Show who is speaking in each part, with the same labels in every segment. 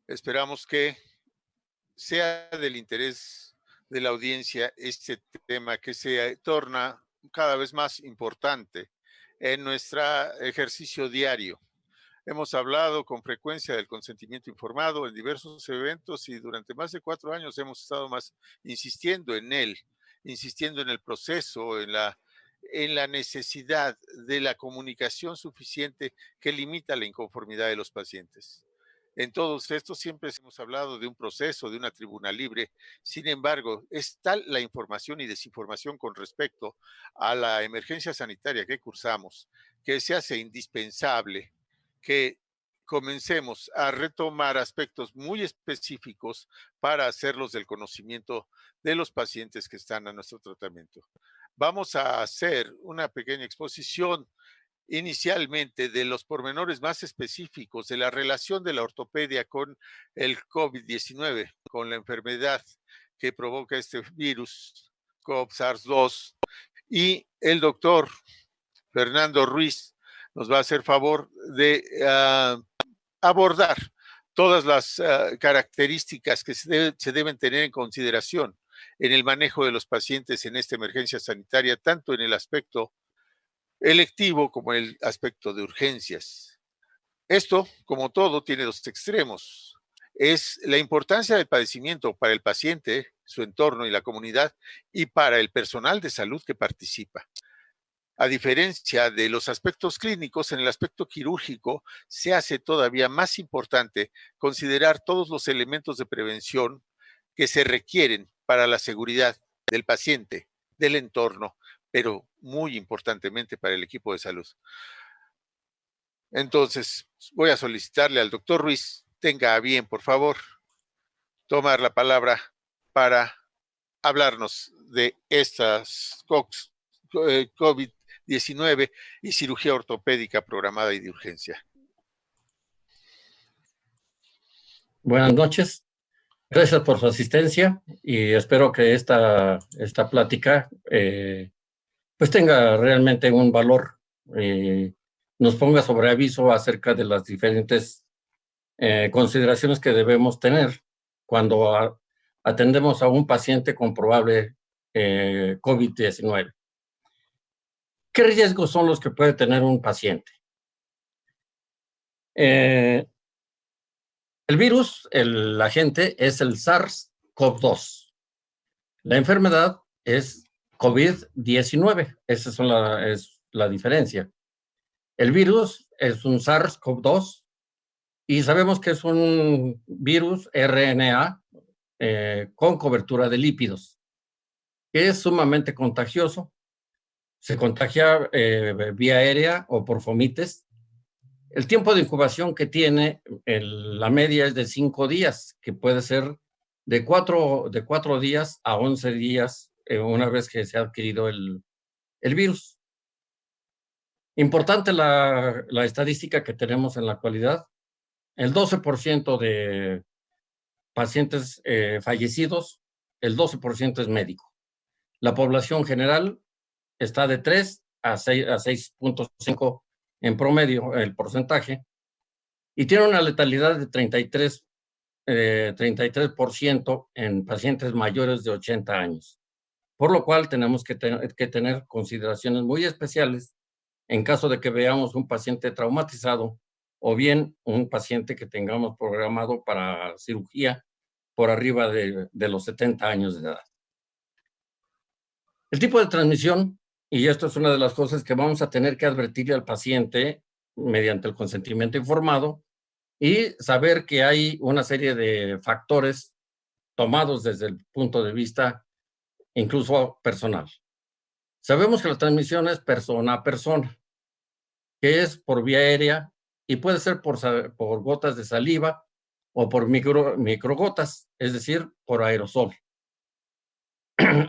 Speaker 1: Esperamos que sea del interés de la audiencia este tema que se torna cada vez más importante en nuestro ejercicio diario. Hemos hablado con frecuencia del consentimiento informado en diversos eventos y durante más de 4 años hemos estado más insistiendo en él, insistiendo en el proceso, en la necesidad de la comunicación suficiente que limita la inconformidad de los pacientes. En todos estos siempre hemos hablado de un proceso, de una tribuna libre. Sin embargo, es tal la información y desinformación con respecto a la emergencia sanitaria que cursamos, que se hace indispensable que comencemos a retomar aspectos muy específicos para hacerlos del conocimiento de los pacientes que están a nuestro tratamiento. Vamos a hacer una pequeña exposición inicialmente de los pormenores más específicos de la relación de la ortopedia con el COVID-19, con la enfermedad que provoca este virus SARS-2. Y el doctor Fernando Ruiz nos va a hacer favor de abordar todas las características que se deben tener en consideración en el manejo de los pacientes en esta emergencia sanitaria, tanto en el aspecto electivo como en el aspecto de urgencias. Esto, como todo, tiene dos extremos. Es la importancia del padecimiento para el paciente, su entorno y la comunidad, y para el personal de salud que participa. A diferencia de los aspectos clínicos, en el aspecto quirúrgico se hace todavía más importante considerar todos los elementos de prevención que se requieren para la seguridad del paciente, del entorno, pero muy importantemente para el equipo de salud. Entonces, voy a solicitarle al doctor Ruiz, tenga a bien, por favor, tomar la palabra para hablarnos de estas COVID-19 y cirugía ortopédica programada y de urgencia.
Speaker 2: Buenas noches. Gracias por su asistencia y espero que esta plática pues tenga realmente un valor, nos ponga sobre aviso acerca de las diferentes consideraciones que debemos tener cuando atendemos a un paciente con probable COVID-19. ¿Qué riesgos son los que puede tener un paciente? El virus, el agente, es el SARS-CoV-2. La enfermedad es COVID-19. Esa es la diferencia. El virus es un SARS-CoV-2 y sabemos que es un virus RNA con cobertura de lípidos, que es sumamente contagioso. Se contagia vía aérea o por fomites. El tiempo de incubación que tiene, la media es de 5 días, que puede ser de 4 días a 11 días una vez que se ha adquirido el virus. Importante la estadística que tenemos en la actualidad. El 12% de pacientes fallecidos, el 12% es médico. La población general está de 3 a 6.5 en promedio el porcentaje, y tiene una letalidad de 33% en pacientes mayores de 80 años, por lo cual tenemos que tener consideraciones muy especiales en caso de que veamos un paciente traumatizado o bien un paciente que tengamos programado para cirugía por arriba de los 70 años de edad. El tipo de transmisión, y esto es una de las cosas que vamos a tener que advertirle al paciente mediante el consentimiento informado, y saber que hay una serie de factores tomados desde el punto de vista incluso personal. Sabemos que la transmisión es persona a persona, que es por vía aérea y puede ser por gotas de saliva o por microgotas, es decir, por aerosol.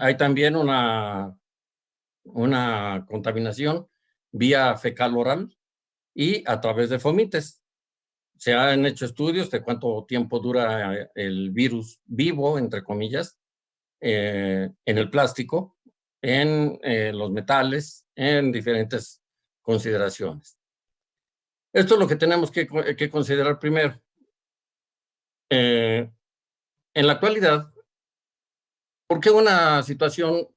Speaker 2: Hay también una contaminación vía fecal oral y a través de fomites. Se han hecho estudios de cuánto tiempo dura el virus vivo, entre comillas, en el plástico, en los metales, en diferentes consideraciones. Esto es lo que tenemos que considerar primero. en la actualidad, ¿por qué una situación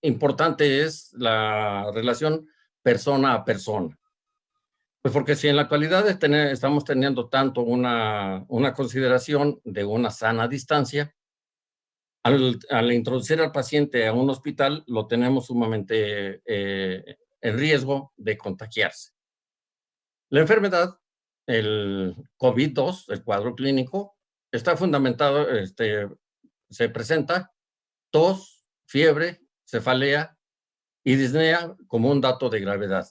Speaker 2: importante es la relación persona a persona? Pues porque si en la actualidad estamos teniendo tanto una consideración de una sana distancia, al introducir al paciente a un hospital, lo tenemos sumamente en riesgo de contagiarse. La enfermedad, el COVID-2, el cuadro clínico, está fundamentado, se presenta tos, fiebre, cefalea y disnea como un dato de gravedad.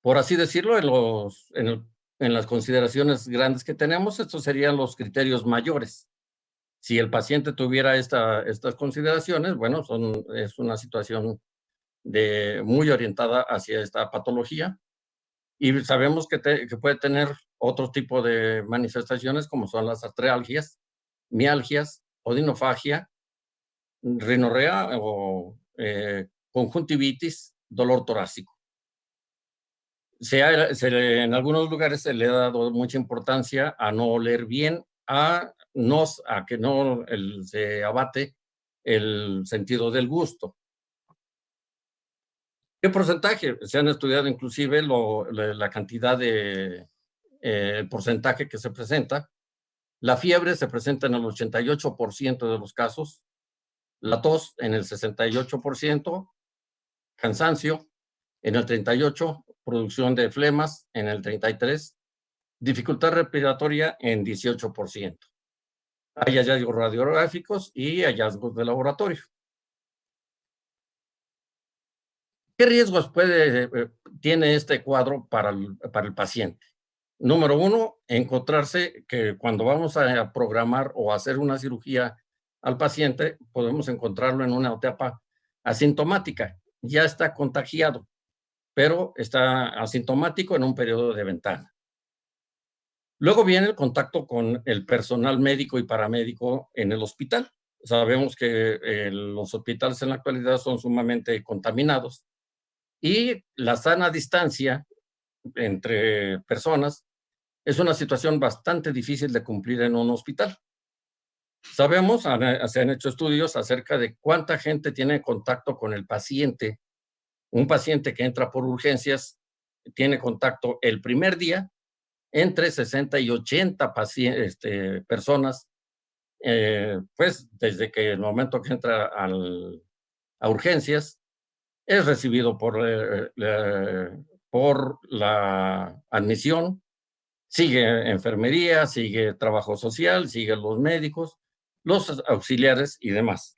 Speaker 2: Por así decirlo, en las consideraciones grandes que tenemos, estos serían los criterios mayores. Si el paciente tuviera estas consideraciones, bueno, es una situación muy orientada hacia esta patología, y sabemos que puede tener otro tipo de manifestaciones como son las artralgias, mialgias, odinofagia, rinorrea o conjuntivitis, dolor torácico. En algunos lugares se le ha dado mucha importancia a no oler bien, a que no se abate el sentido del gusto. ¿Qué porcentaje? Se han estudiado inclusive la cantidad el porcentaje que se presenta. La fiebre se presenta en el 88% de los casos, la tos en el 68%, cansancio en el 38%, producción de flemas en el 33%, dificultad respiratoria en 18%. Hay hallazgos radiográficos y hallazgos de laboratorio. ¿Qué riesgos tiene este cuadro para el paciente? Número uno, encontrarse que cuando vamos a programar o hacer una cirugía al paciente, podemos encontrarlo en una etapa asintomática. Ya está contagiado, pero está asintomático en un periodo de ventana. Luego viene el contacto con el personal médico y paramédico en el hospital. Sabemos que los hospitales en la actualidad son sumamente contaminados y la sana distancia entre personas es una situación bastante difícil de cumplir en un hospital. Sabemos, se han hecho estudios acerca de cuánta gente tiene contacto con el paciente. Un paciente que entra por urgencias tiene contacto el primer día entre 60 y 80 personas, pues desde que el momento que entra a urgencias es recibido por la admisión, sigue enfermería, sigue trabajo social, sigue los médicos, los auxiliares y demás.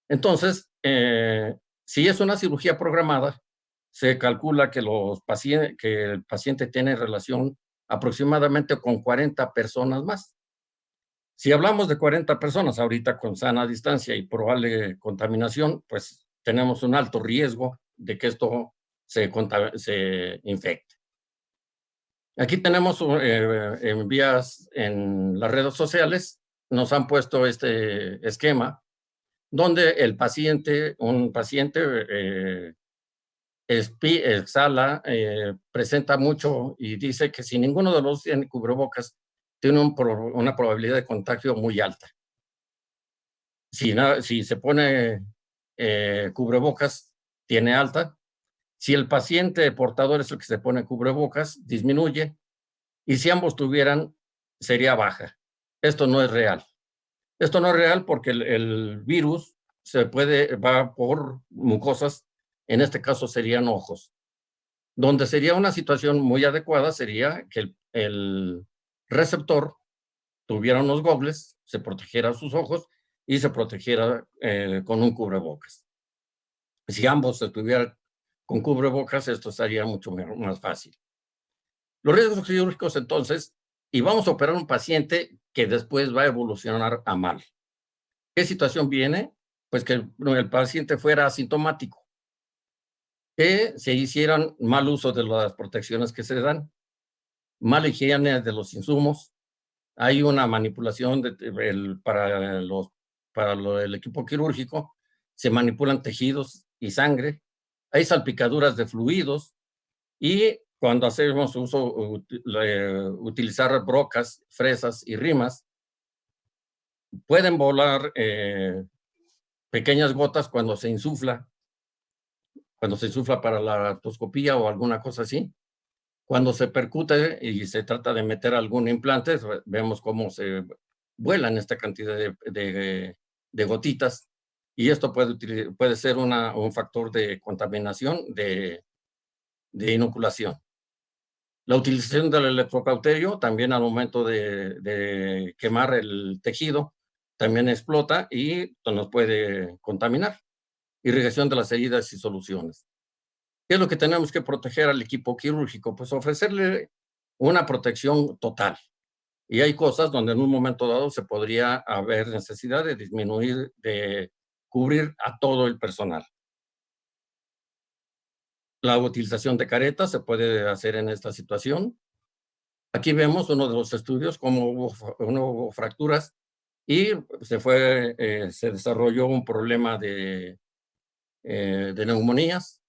Speaker 2: Entonces, si es una cirugía programada, se calcula que el paciente tiene relación aproximadamente con 40 personas más. Si hablamos de 40 personas ahorita con sana distancia y probable contaminación, pues tenemos un alto riesgo de que esto se infecte. Aquí tenemos en las redes sociales, nos han puesto este esquema donde un paciente exhala, presenta mucho y dice que si ninguno de los tiene cubrebocas, tiene una probabilidad de contagio muy alta. Si se pone cubrebocas, tiene alta. Si el paciente portador es el que se pone cubrebocas, disminuye. Y si ambos tuvieran, sería baja. Esto no es real. Esto no es real porque el virus va por mucosas, en este caso serían ojos. Donde sería una situación muy adecuada sería que el receptor tuviera unos gogles, se protegiera sus ojos y se protegiera con un cubrebocas. Si ambos estuvieran con cubrebocas, esto estaría mucho más fácil. Los riesgos quirúrgicos, entonces, y vamos a operar un paciente que después va a evolucionar a mal. ¿Qué situación viene? Pues que el paciente fuera asintomático, que se hicieran mal uso de las protecciones que se dan, mala higiene de los insumos, hay una manipulación para el equipo quirúrgico, se manipulan tejidos y sangre, hay salpicaduras de fluidos y cuando hacemos utilizar brocas, fresas y rimas, pueden volar pequeñas gotas cuando se insufla para la artroscopía o alguna cosa así. Cuando se percute y se trata de meter algún implante, vemos cómo se vuelan esta cantidad de gotitas, y esto puede ser un factor de contaminación, de inoculación. La utilización del electrocauterio también al momento de quemar el tejido también explota y nos puede contaminar. Irrigación de las heridas y soluciones. ¿Qué es lo que tenemos que proteger al equipo quirúrgico? Pues ofrecerle una protección total. Y hay cosas donde en un momento dado se podría haber necesidad de disminuir, de cubrir a todo el personal. La utilización de caretas se puede hacer en esta situación. Aquí vemos uno de los estudios, cómo hubo fracturas y se desarrolló un problema de neumonías.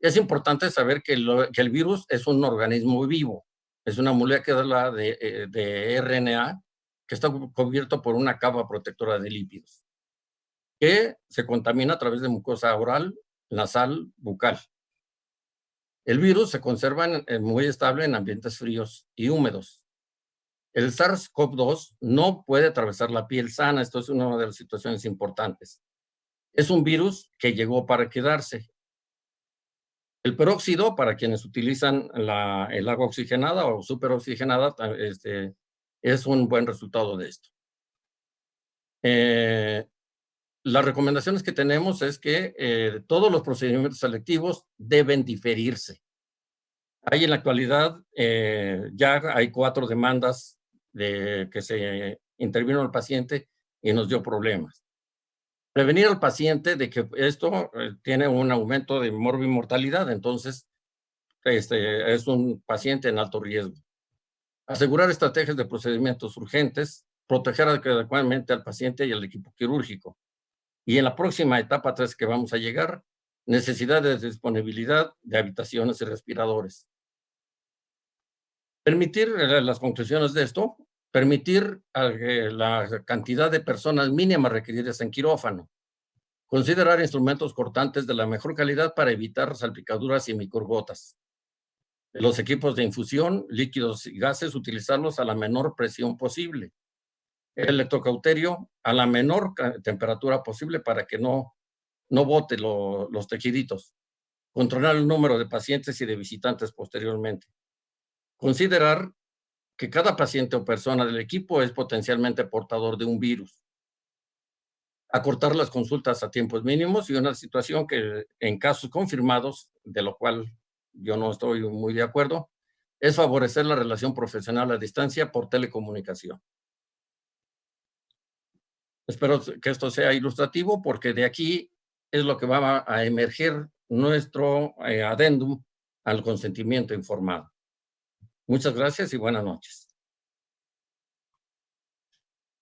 Speaker 2: Es importante saber que el virus es un organismo vivo, es una molécula de RNA que está cubierto por una capa protectora de lípidos, que se contamina a través de mucosa oral, nasal, bucal. El virus se conserva muy estable en ambientes fríos y húmedos. El SARS-CoV-2 no puede atravesar la piel sana, esto es una de las situaciones importantes. Es un virus que llegó para quedarse. El peróxido, para quienes utilizan el agua oxigenada o superoxigenada, es un buen resultado de esto. Las recomendaciones que tenemos es que todos los procedimientos selectivos deben diferirse. Hay en la actualidad, ya hay 4 demandas que se intervino el paciente y nos dio problemas. Prevenir al paciente de que esto tiene un aumento de morbimortalidad, entonces es un paciente en alto riesgo. Asegurar estrategias de procedimientos urgentes, proteger adecuadamente al paciente y al equipo quirúrgico. Y en la próxima etapa 3 que vamos a llegar, necesidades de disponibilidad de habitaciones y respiradores. Permitir las conclusiones de esto, permitir la cantidad de personas mínimas requeridas en quirófano. Considerar instrumentos cortantes de la mejor calidad para evitar salpicaduras y microgotas. Los equipos de infusión, líquidos y gases, utilizarlos a la menor presión posible. El electrocauterio a la menor temperatura posible para que no bote los tejiditos. Controlar el número de pacientes y de visitantes posteriormente. Considerar que cada paciente o persona del equipo es potencialmente portador de un virus. Acortar las consultas a tiempos mínimos y una situación que en casos confirmados, de lo cual yo no estoy muy de acuerdo, es favorecer la relación profesional a distancia por telecomunicación. Espero que esto sea ilustrativo porque de aquí es lo que va a emerger nuestro adendum al consentimiento informado. Muchas gracias y buenas noches.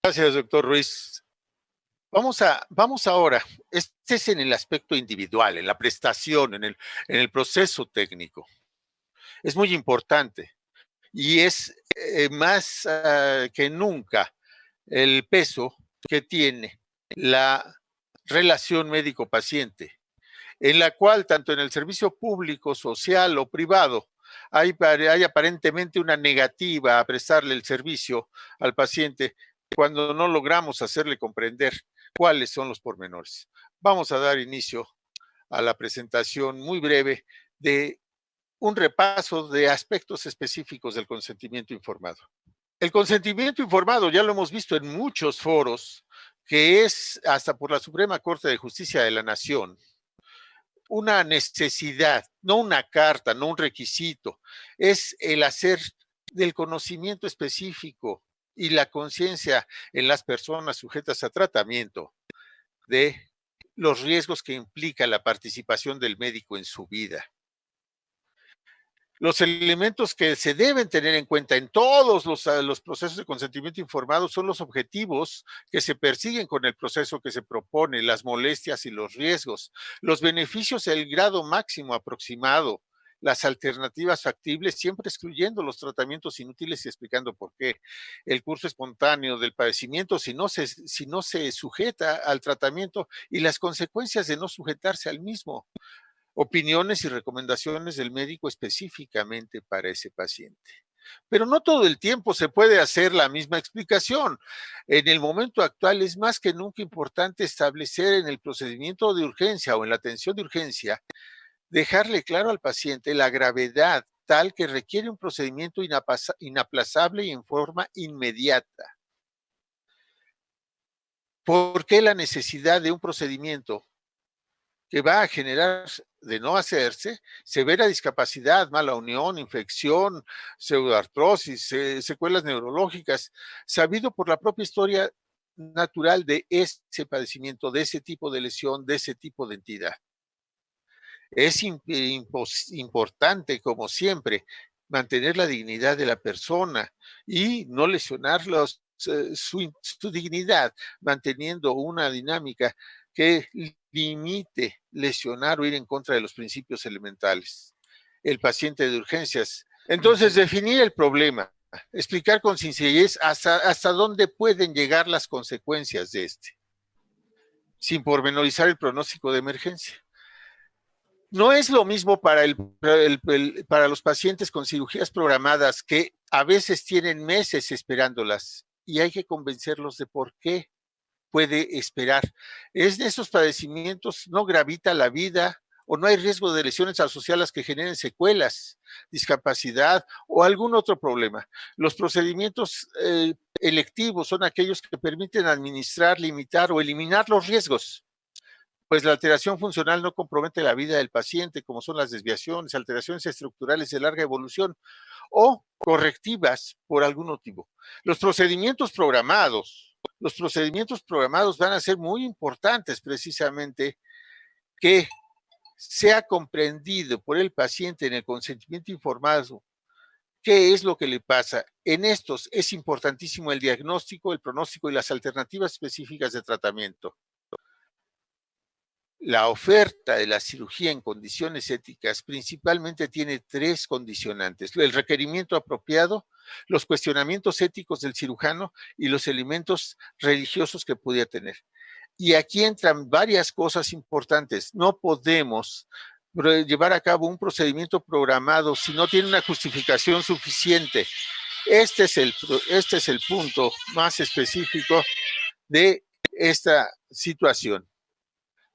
Speaker 1: Gracias, doctor Ruiz. Vamos ahora, este es en el aspecto individual, en la prestación, en el proceso técnico. Es muy importante y es más que nunca el peso que tiene la relación médico-paciente, en la cual tanto en el servicio público, social o privado hay aparentemente una negativa a prestarle el servicio al paciente cuando no logramos hacerle comprender cuáles son los pormenores. Vamos a dar inicio a la presentación muy breve de un repaso de aspectos específicos del consentimiento informado. El consentimiento informado, ya lo hemos visto en muchos foros, que es hasta por la Suprema Corte de Justicia de la Nación, una necesidad, no una carta, no un requisito, es el hacer del conocimiento específico y la conciencia en las personas sujetas a tratamiento de los riesgos que implica la participación del médico en su vida. Los elementos que se deben tener en cuenta en todos los procesos de consentimiento informado son los objetivos que se persiguen con el proceso que se propone, las molestias y los riesgos, los beneficios, el grado máximo aproximado, las alternativas factibles, siempre excluyendo los tratamientos inútiles y explicando por qué. El curso espontáneo del padecimiento, si no se sujeta al tratamiento, y las consecuencias de no sujetarse al mismo. Opiniones y recomendaciones del médico específicamente para ese paciente. Pero no todo el tiempo se puede hacer la misma explicación. En el momento actual es más que nunca importante establecer en el procedimiento de urgencia o en la atención de urgencia, dejarle claro al paciente la gravedad tal que requiere un procedimiento inaplazable y en forma inmediata. ¿Por qué la necesidad de un procedimiento que va a generar, de no hacerse, severa discapacidad, mala unión, infección, pseudoartrosis, secuelas neurológicas, sabido por la propia historia natural de ese padecimiento, de ese tipo de lesión, de ese tipo de entidad? Es importante, como siempre, mantener la dignidad de la persona y no lesionar su dignidad, manteniendo una dinámica que limite lesionar o ir en contra de los principios elementales. El paciente de urgencias. Entonces, definir el problema, explicar con sencillez hasta dónde pueden llegar las consecuencias de este, sin pormenorizar el pronóstico de emergencia. No es lo mismo para los pacientes con cirugías programadas, que a veces tienen meses esperándolas y hay que convencerlos de por qué puede esperar. Es de esos padecimientos, no gravita la vida o no hay riesgo de lesiones asociadas que generen secuelas, discapacidad o algún otro problema. Los procedimientos electivos son aquellos que permiten administrar, limitar o eliminar los riesgos, pues la alteración funcional no compromete la vida del paciente, como son las desviaciones, alteraciones estructurales de larga evolución o correctivas por algún motivo. Los procedimientos programados van a ser muy importantes, precisamente que sea comprendido por el paciente en el consentimiento informado qué es lo que le pasa. En estos es importantísimo el diagnóstico, el pronóstico y las alternativas específicas de tratamiento. La oferta de la cirugía en condiciones éticas principalmente tiene 3 condicionantes: el requerimiento apropiado, los cuestionamientos éticos del cirujano y los elementos religiosos que pudiera tener. Y aquí entran varias cosas importantes. No podemos llevar a cabo un procedimiento programado si no tiene una justificación suficiente. Este es el punto más específico de esta situación.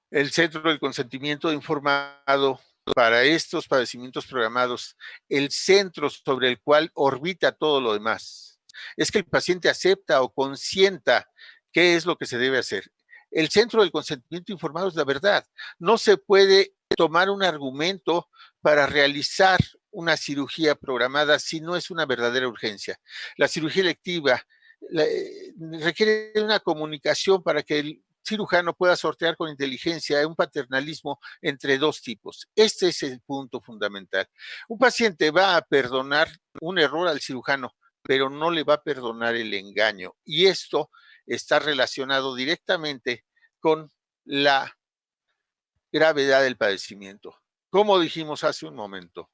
Speaker 1: El centro del consentimiento informado para estos padecimientos programados, el centro sobre el cual orbita todo lo demás, es que el paciente acepta o consienta qué es lo que se debe hacer. El centro del consentimiento informado es la verdad. No se puede tomar un argumento para realizar una cirugía programada si no es una verdadera urgencia. La cirugía electiva requiere una comunicación para que el cirujano pueda sortear con inteligencia un paternalismo entre 2 tipos. Este es el punto fundamental. Un paciente va a perdonar un error al cirujano, pero no le va a perdonar el engaño. Y esto está relacionado directamente con la gravedad del padecimiento. Como dijimos hace un momento,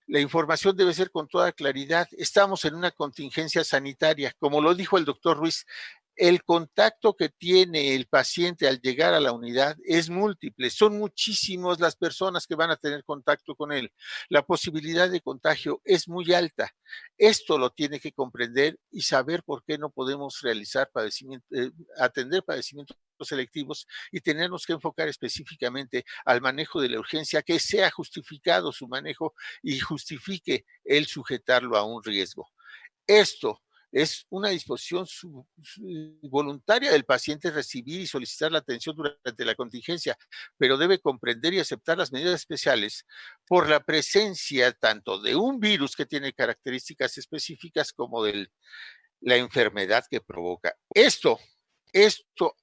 Speaker 1: la información debe ser con toda claridad. Estamos en una contingencia sanitaria. Como lo dijo el doctor Ruiz, el contacto que tiene el paciente al llegar a la unidad es múltiple. Son muchísimas las personas que van a tener contacto con él. La posibilidad de contagio es muy alta. Esto lo tiene que comprender y saber por qué no podemos realizar atender padecimientos selectivos y tenernos que enfocar específicamente al manejo de la urgencia, que sea justificado su manejo y justifique el sujetarlo a un riesgo. Esto es una disposición voluntaria del paciente recibir y solicitar la atención durante la contingencia, pero debe comprender y aceptar las medidas especiales por la presencia tanto de un virus que tiene características específicas como de la enfermedad que provoca. Esto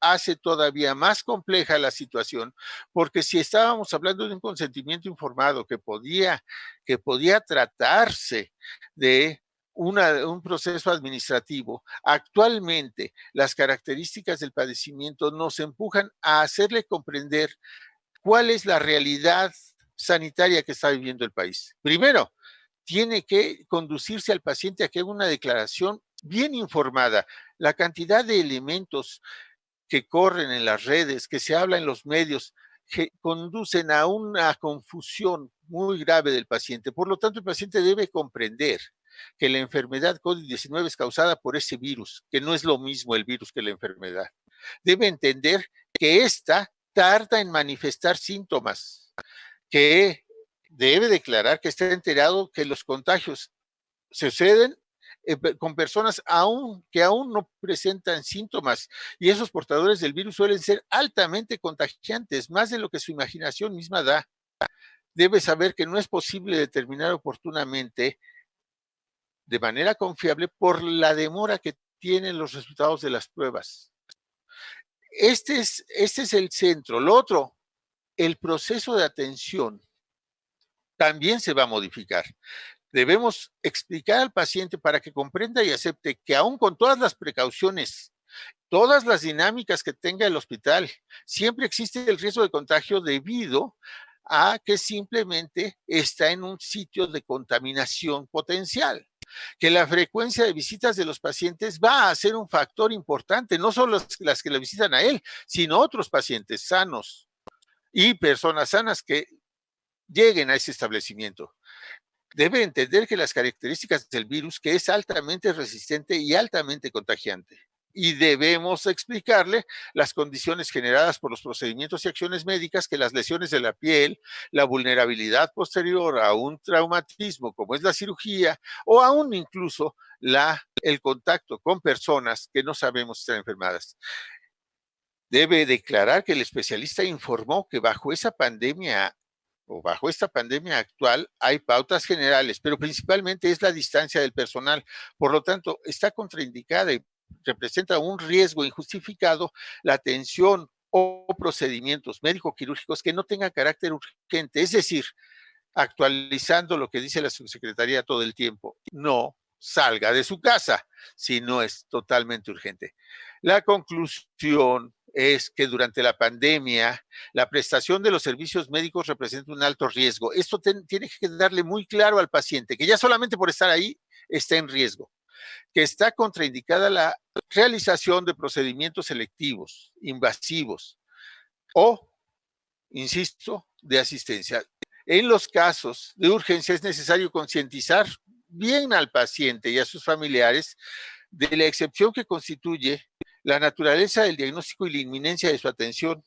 Speaker 1: hace todavía más compleja la situación, porque si estábamos hablando de un consentimiento informado que podía tratarse de un proceso administrativo, actualmente las características del padecimiento nos empujan a hacerle comprender cuál es la realidad sanitaria que está viviendo el país. Primero, tiene que conducirse al paciente a que haga una declaración bien informada. La cantidad de elementos que corren en las redes, que se habla en los medios, que conducen a una confusión muy grave del paciente. Por lo tanto, el paciente debe comprender que la enfermedad COVID-19 es causada por ese virus, que no es lo mismo el virus que la enfermedad. Debe entender que esta tarda en manifestar síntomas, que debe declarar que está enterado que los contagios suceden con personas que aún no presentan síntomas, y esos portadores del virus suelen ser altamente contagiantes, más de lo que su imaginación misma da. Debe saber que no es posible determinar oportunamente de manera confiable por la demora que tienen los resultados de las pruebas. Este es el centro. Lo otro, el proceso de atención también se va a modificar. Debemos explicar al paciente para que comprenda y acepte que aún con todas las precauciones, todas las dinámicas que tenga el hospital, siempre existe el riesgo de contagio debido a que simplemente está en un sitio de contaminación potencial. Que la frecuencia de visitas de los pacientes va a ser un factor importante, no solo las que le visitan a él, sino otros pacientes sanos y personas sanas que lleguen a ese establecimiento. Debe entender que las características del virus, que es altamente resistente y altamente contagiante, y debemos explicarle las condiciones generadas por los procedimientos y acciones médicas, que las lesiones de la piel, la vulnerabilidad posterior a un traumatismo como es la cirugía, o aún incluso el contacto con personas que no sabemos estar enfermadas. Debe declarar que el especialista informó que bajo esta pandemia actual hay pautas generales, pero principalmente es la distancia del personal. Por lo tanto, está contraindicada y representa un riesgo injustificado la atención o procedimientos médico-quirúrgicos que no tengan carácter urgente. Es decir, actualizando lo que dice la subsecretaría todo el tiempo, no salga de su casa si no es totalmente urgente. La conclusión es que durante la pandemia la prestación de los servicios médicos representa un alto riesgo. Esto tiene que quedarle muy claro al paciente, que ya solamente por estar ahí está en riesgo, que está contraindicada la realización de procedimientos selectivos, invasivos o, insisto, de asistencia. En los casos de urgencia es necesario concientizar bien al paciente y a sus familiares de la excepción que constituye la naturaleza del diagnóstico y la inminencia de su atención,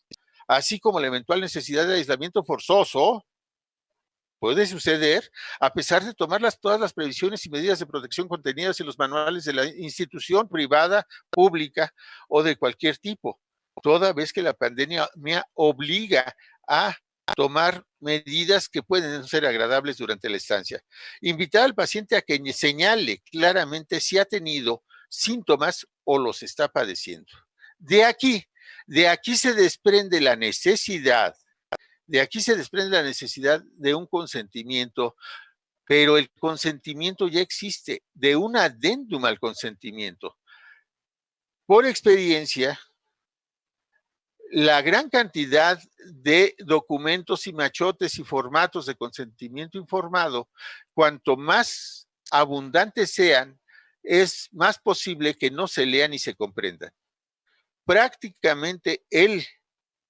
Speaker 1: así como la eventual necesidad de aislamiento forzoso, puede suceder a pesar de tomar todas las previsiones y medidas de protección contenidas en los manuales de la institución privada, pública o de cualquier tipo, toda vez que la pandemia me obliga a tomar medidas que pueden ser agradables durante la estancia. Invitar al paciente a que señale claramente si ha tenido síntomas o los está padeciendo. De aquí se desprende la necesidad de un consentimiento, pero el consentimiento ya existe, de un adendum al consentimiento. Por experiencia, la gran cantidad de documentos y machotes y formatos de consentimiento informado, cuanto más abundantes sean, es más posible que no se lean y se comprendan. Prácticamente el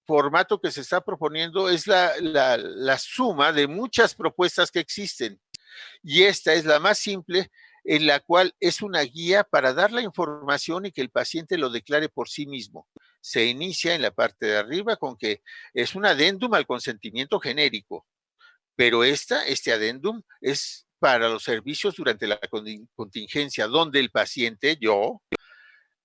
Speaker 1: formato que se está proponiendo es la suma de muchas propuestas que existen, y esta es la más simple, en la cual es una guía para dar la información y que el paciente lo declare por sí mismo. Se inicia en la parte de arriba con que es un adendum al consentimiento genérico, pero este adendum es para los servicios durante la contingencia, donde el paciente,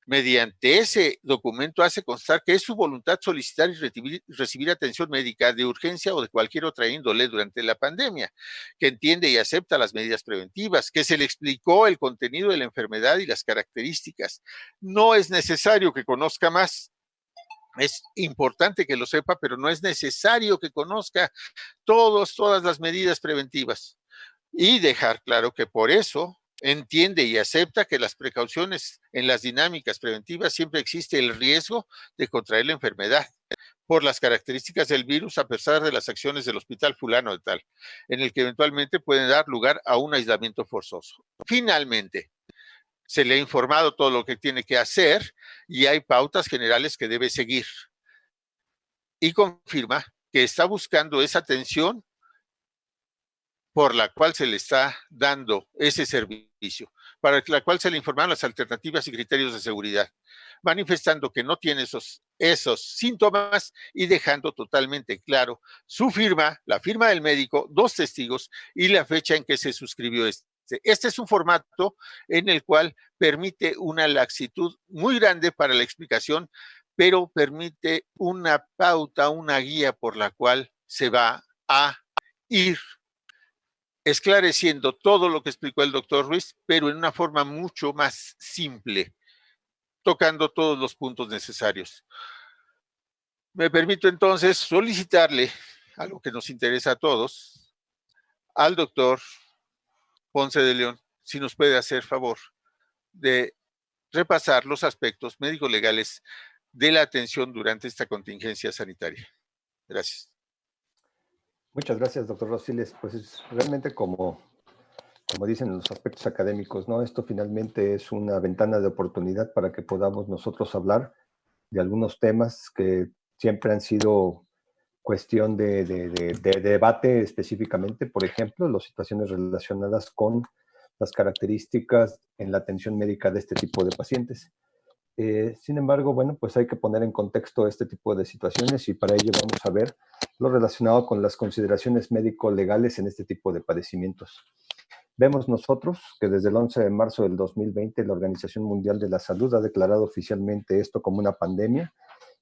Speaker 1: mediante ese documento hace constar que es su voluntad solicitar y recibir atención médica de urgencia o de cualquier otra índole durante la pandemia, que entiende y acepta las medidas preventivas, que se le explicó el contenido de la enfermedad y las características. No es necesario que conozca más. Es importante que lo sepa, pero no es necesario que conozca todas las medidas preventivas. Y dejar claro que por eso entiende y acepta que las precauciones en las dinámicas preventivas siempre existe el riesgo de contraer la enfermedad, por las características del virus a pesar de las acciones del hospital fulano de tal, en el que eventualmente pueden dar lugar a un aislamiento forzoso. Finalmente, se le ha informado todo lo que tiene que hacer y hay pautas generales que debe seguir. Y confirma que está buscando esa atención por la cual se le está dando ese servicio, para la cual se le informaron las alternativas y criterios de seguridad, manifestando que no tiene esos síntomas y dejando totalmente claro su firma, la firma del médico, 2 testigos y la fecha en que se suscribió este. Este es un formato en el cual permite una laxitud muy grande para la explicación, pero permite una pauta, una guía por la cual se va a ir esclareciendo todo lo que explicó el doctor Ruiz, pero en una forma mucho más simple, tocando todos los puntos necesarios. Me permito entonces solicitarle algo que nos interesa a todos, al doctor Ponce de León, si nos puede hacer favor de repasar los aspectos médico-legales de la atención durante esta contingencia sanitaria. Gracias.
Speaker 3: Muchas gracias, doctor Rosiles. Pues es realmente como dicen los aspectos académicos, ¿no? Esto finalmente es una ventana de oportunidad para que podamos nosotros hablar de algunos temas que siempre han sido cuestión de debate específicamente, por ejemplo, las situaciones relacionadas con las características en la atención médica de este tipo de pacientes. Sin embargo, bueno, pues hay que poner en contexto este tipo de situaciones y para ello vamos a ver lo relacionado con las consideraciones médico-legales en este tipo de padecimientos. Vemos nosotros que desde el 11 de marzo del 2020 la Organización Mundial de la Salud ha declarado oficialmente esto como una pandemia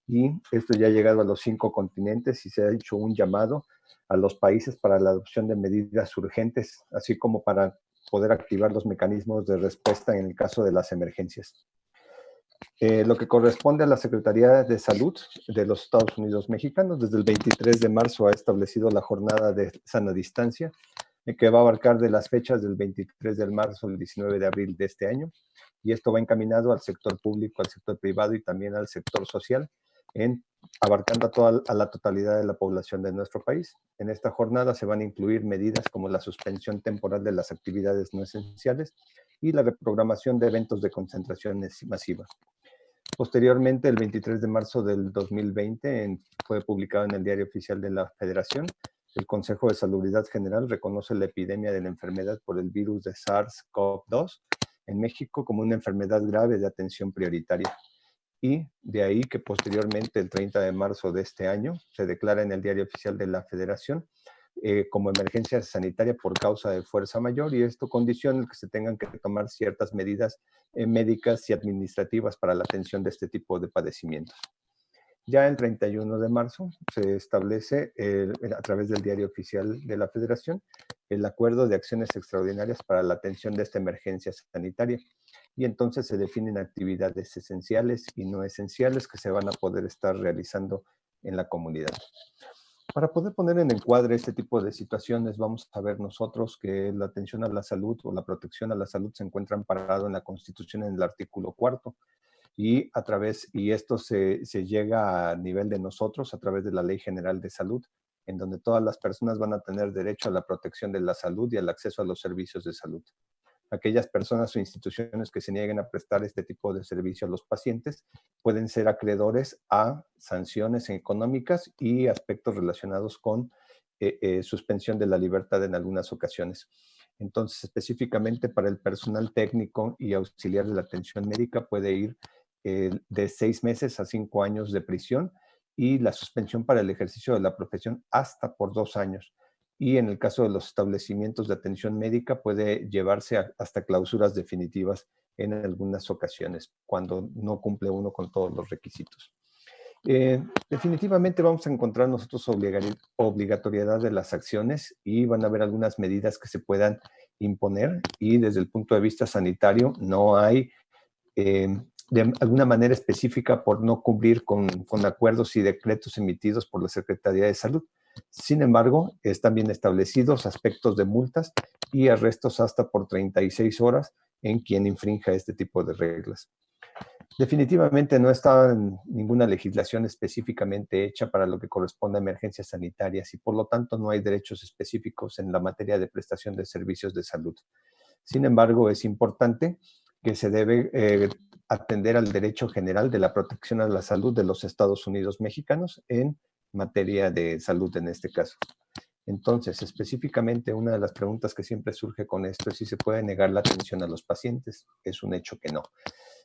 Speaker 3: y esto ya ha llegado a los 5 continentes y se ha hecho un llamado a los países para la adopción de medidas urgentes, así como para poder activar los mecanismos de respuesta en el caso de las emergencias. Lo que corresponde a la Secretaría de Salud de los Estados Unidos mexicanos, desde el 23 de marzo ha establecido la jornada de sana distancia, que va a abarcar de las fechas del 23 de marzo al 19 de abril de este año, y esto va encaminado al sector público, al sector privado y también al sector social, abarcando a la totalidad de la población de nuestro país. En esta jornada se van a incluir medidas como la suspensión temporal de las actividades no esenciales y la reprogramación de eventos de concentración masiva. Posteriormente, el 23 de marzo del 2020, fue publicado en el Diario Oficial de la Federación, el Consejo de Salubridad General reconoce la epidemia de la enfermedad por el virus de SARS-CoV-2 en México como una enfermedad grave de atención prioritaria. Y de ahí que posteriormente, el 30 de marzo de este año, se declara en el Diario Oficial de la Federación como emergencia sanitaria por causa de fuerza mayor, y esto condiciona el que se tengan que tomar ciertas medidas médicas y administrativas para la atención de este tipo de padecimientos. Ya el 31 de marzo se establece a través del Diario Oficial de la Federación el Acuerdo de Acciones Extraordinarias para la atención de esta emergencia sanitaria, y entonces se definen actividades esenciales y no esenciales que se van a poder estar realizando en la comunidad. Para poder poner en encuadre este tipo de situaciones, vamos a ver nosotros que la atención a la salud o la protección a la salud se encuentra amparado en la Constitución en el artículo 4, y esto se llega a nivel de nosotros a través de la Ley General de Salud, en donde todas las personas van a tener derecho a la protección de la salud y al acceso a los servicios de salud. Aquellas personas o instituciones que se nieguen a prestar este tipo de servicio a los pacientes pueden ser acreedores a sanciones económicas y aspectos relacionados con suspensión de la libertad en algunas ocasiones. Entonces, específicamente para el personal técnico y auxiliar de la atención médica puede ir de 6 meses a 5 años de prisión, y la suspensión para el ejercicio de la profesión hasta por 2 años. Y en el caso de los establecimientos de atención médica puede llevarse hasta clausuras definitivas en algunas ocasiones, cuando no cumple uno con todos los requisitos. Definitivamente vamos a encontrar nosotros obligatoriedad de las acciones, y van a haber algunas medidas que se puedan imponer, y desde el punto de vista sanitario no hay de alguna manera específica por no cumplir con acuerdos y decretos emitidos por la Secretaría de Salud. Sin embargo, están bien establecidos aspectos de multas y arrestos hasta por 36 horas en quien infrinja este tipo de reglas. Definitivamente no está ninguna legislación específicamente hecha para lo que corresponde a emergencias sanitarias y por lo tanto no hay derechos específicos en la materia de prestación de servicios de salud. Sin embargo, es importante que se debe atender al derecho general de la protección a la salud de los Estados Unidos mexicanos en materia de salud en este caso. Entonces, específicamente, una de las preguntas que siempre surge con esto es si se puede negar la atención a los pacientes. Es un hecho que no.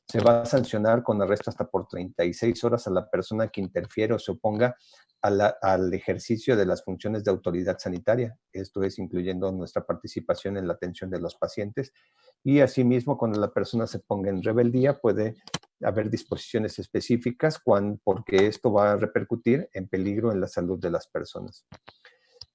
Speaker 3: Se va a sancionar con arresto hasta por 36 horas a la persona que interfiere o se oponga al ejercicio de las funciones de autoridad sanitaria. Esto es incluyendo nuestra participación en la atención de los pacientes. Y asimismo, cuando la persona se ponga en rebeldía, puede haber disposiciones específicas porque esto va a repercutir en peligro en la salud de las personas.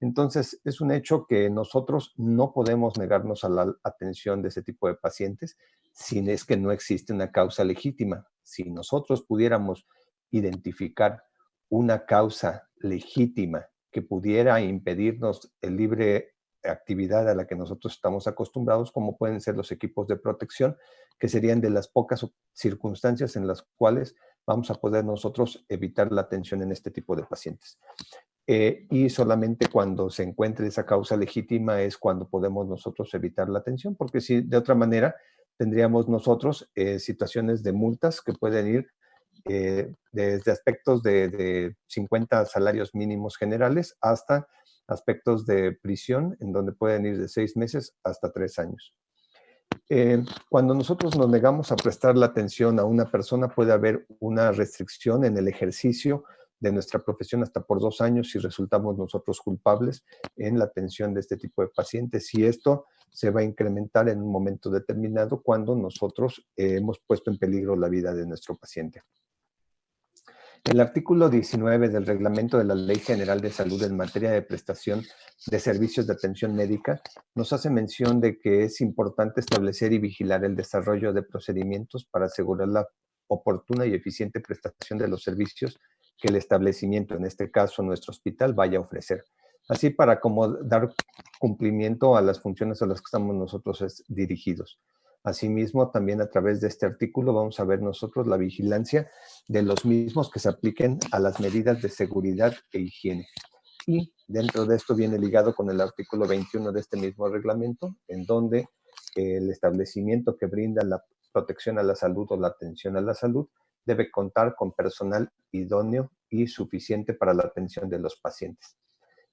Speaker 3: Entonces, es un hecho que nosotros no podemos negarnos a la atención de ese tipo de pacientes si es que no existe una causa legítima. Si nosotros pudiéramos identificar una causa legítima que pudiera impedirnos el libre actividad a la que nosotros estamos acostumbrados, como pueden ser los equipos de protección, que serían de las pocas circunstancias en las cuales vamos a poder nosotros evitar la atención en este tipo de pacientes. Y solamente cuando se encuentre esa causa legítima es cuando podemos nosotros evitar la atención, porque si de otra manera tendríamos nosotros situaciones de multas que pueden ir desde aspectos de 50 salarios mínimos generales hasta aspectos de prisión, en donde pueden ir de 6 meses hasta 3 años. Cuando nosotros nos negamos a prestar la atención a una persona, puede haber una restricción en el ejercicio de nuestra profesión hasta por 2 años si resultamos nosotros culpables en la atención de este tipo de pacientes. Y esto se va a incrementar en un momento determinado cuando nosotros hemos puesto en peligro la vida de nuestro paciente. El artículo 19 del Reglamento de la Ley General de Salud en materia de prestación de servicios de atención médica nos hace mención de que es importante establecer y vigilar el desarrollo de procedimientos para asegurar la oportuna y eficiente prestación de los servicios que el establecimiento, en este caso nuestro hospital, vaya a ofrecer. Así para como dar cumplimiento a las funciones a las que estamos nosotros dirigidos. Asimismo, también a través de este artículo vamos a ver nosotros la vigilancia de los mismos que se apliquen a las medidas de seguridad e higiene. Y dentro de esto viene ligado con el artículo 21 de este mismo reglamento, en donde el establecimiento que brinda la protección a la salud o la atención a la salud debe contar con personal idóneo y suficiente para la atención de los pacientes.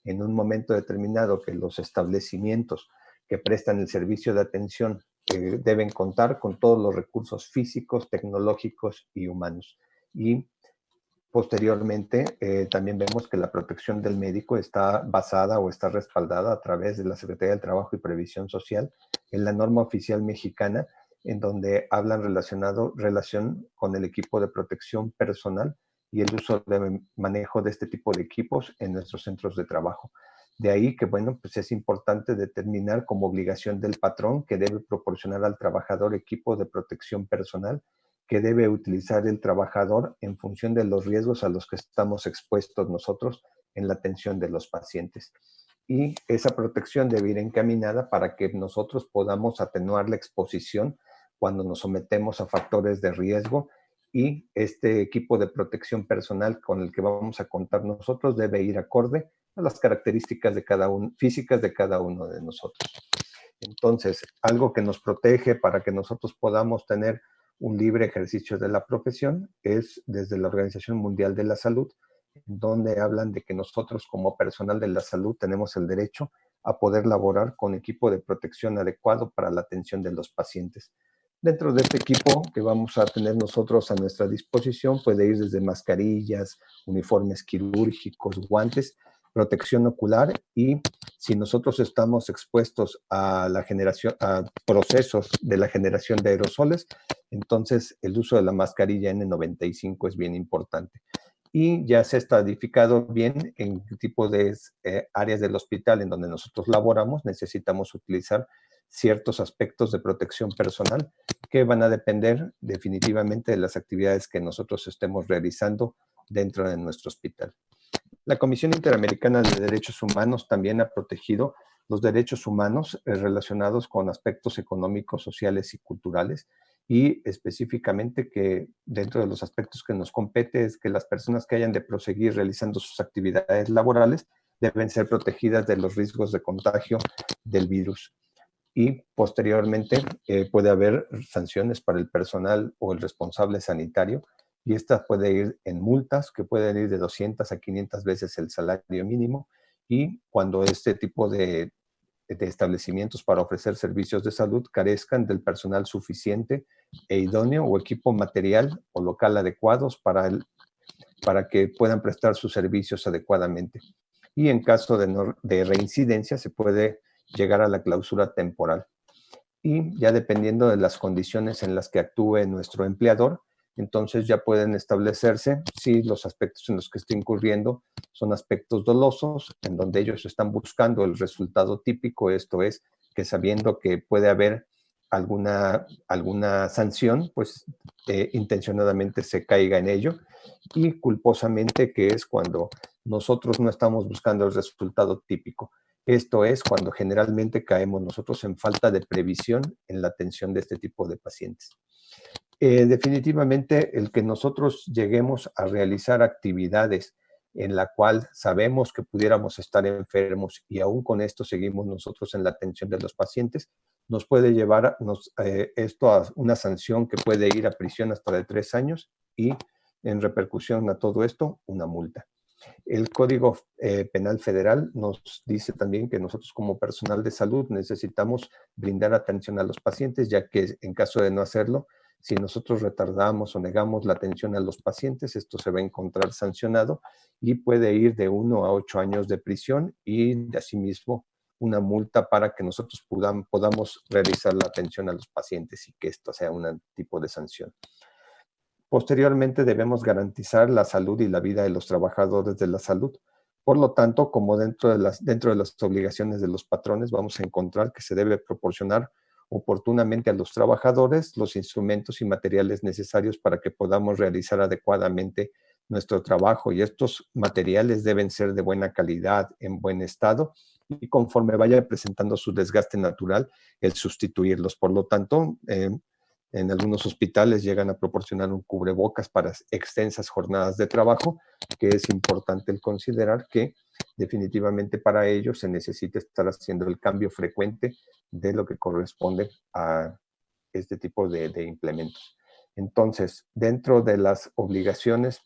Speaker 3: En un momento determinado que los establecimientos que prestan el servicio de atención deben contar con todos los recursos físicos, tecnológicos y humanos. Y posteriormente también vemos que la protección del médico está basada o está respaldada a través de la Secretaría del Trabajo y Previsión Social en la norma oficial mexicana, en donde hablan relación con el equipo de protección personal y el uso de manejo de este tipo de equipos en nuestros centros de trabajo. De ahí que, bueno, pues es importante determinar como obligación del patrón que debe proporcionar al trabajador equipo de protección personal que debe utilizar el trabajador en función de los riesgos a los que estamos expuestos nosotros en la atención de los pacientes. Y esa protección debe ir encaminada para que nosotros podamos atenuar la exposición cuando nos sometemos a factores de riesgo y este equipo de protección personal con el que vamos a contar nosotros debe ir acorde a las características de físicas de cada uno de nosotros. Entonces, algo que nos protege para que nosotros podamos tener un libre ejercicio de la profesión es desde la Organización Mundial de la Salud, donde hablan de que nosotros como personal de la salud tenemos el derecho a poder laborar con equipo de protección adecuado para la atención de los pacientes. Dentro de este equipo que vamos a tener nosotros a nuestra disposición puede ir desde mascarillas, uniformes quirúrgicos, guantes, protección ocular y si nosotros estamos expuestos a procesos de la generación de aerosoles, entonces el uso de la mascarilla N95 es bien importante. Y ya se ha estadificado bien en qué tipo de áreas del hospital en donde nosotros laboramos, necesitamos utilizar ciertos aspectos de protección personal que van a depender definitivamente de las actividades que nosotros estemos realizando dentro de nuestro hospital. La Comisión Interamericana de Derechos Humanos también ha protegido los derechos humanos relacionados con aspectos económicos, sociales y culturales y específicamente que dentro de los aspectos que nos compete es que las personas que hayan de proseguir realizando sus actividades laborales deben ser protegidas de los riesgos de contagio del virus. Y posteriormente puede haber sanciones para el personal o el responsable sanitario, y esta puede ir en multas que pueden ir de 200 a 500 veces el salario mínimo, y cuando este tipo de establecimientos para ofrecer servicios de salud carezcan del personal suficiente e idóneo o equipo material o local adecuados para que puedan prestar sus servicios adecuadamente. Y en caso de reincidencia se puede llegar a la clausura temporal. Y ya dependiendo de las condiciones en las que actúe nuestro empleador, entonces ya pueden establecerse si los aspectos en los que está incurriendo son aspectos dolosos, en donde ellos están buscando el resultado típico, esto es, que sabiendo que puede haber alguna sanción, pues intencionadamente se caiga en ello, y culposamente, que es cuando nosotros no estamos buscando el resultado típico. Esto es cuando generalmente caemos nosotros en falta de previsión en la atención de este tipo de pacientes. Definitivamente, el que nosotros lleguemos a realizar actividades en la cual sabemos que pudiéramos estar enfermos y aún con esto seguimos nosotros en la atención de los pacientes, nos puede llevar esto a una sanción que puede ir a prisión hasta de 3 años y en repercusión a todo esto, una multa. El Código Penal Federal nos dice también que nosotros como personal de salud necesitamos brindar atención a los pacientes, ya que en caso de no hacerlo, si nosotros retardamos o negamos la atención a los pacientes, esto se va a encontrar sancionado y puede ir de 1 a 8 años de prisión y de asimismo una multa para que nosotros podamos realizar la atención a los pacientes y que esto sea un tipo de sanción. Posteriormente, debemos garantizar la salud y la vida de los trabajadores de la salud. Por lo tanto, como dentro de las obligaciones de los patrones, vamos a encontrar que se debe proporcionar oportunamente a los trabajadores los instrumentos y materiales necesarios para que podamos realizar adecuadamente nuestro trabajo. Y estos materiales deben ser de buena calidad, en buen estado, y conforme vaya presentando su desgaste natural, el sustituirlos. Por lo tanto, en algunos hospitales llegan a proporcionar un cubrebocas para extensas jornadas de trabajo, que es importante el considerar que definitivamente para ello se necesita estar haciendo el cambio frecuente de lo que corresponde a este tipo de implementos. Entonces, dentro de las obligaciones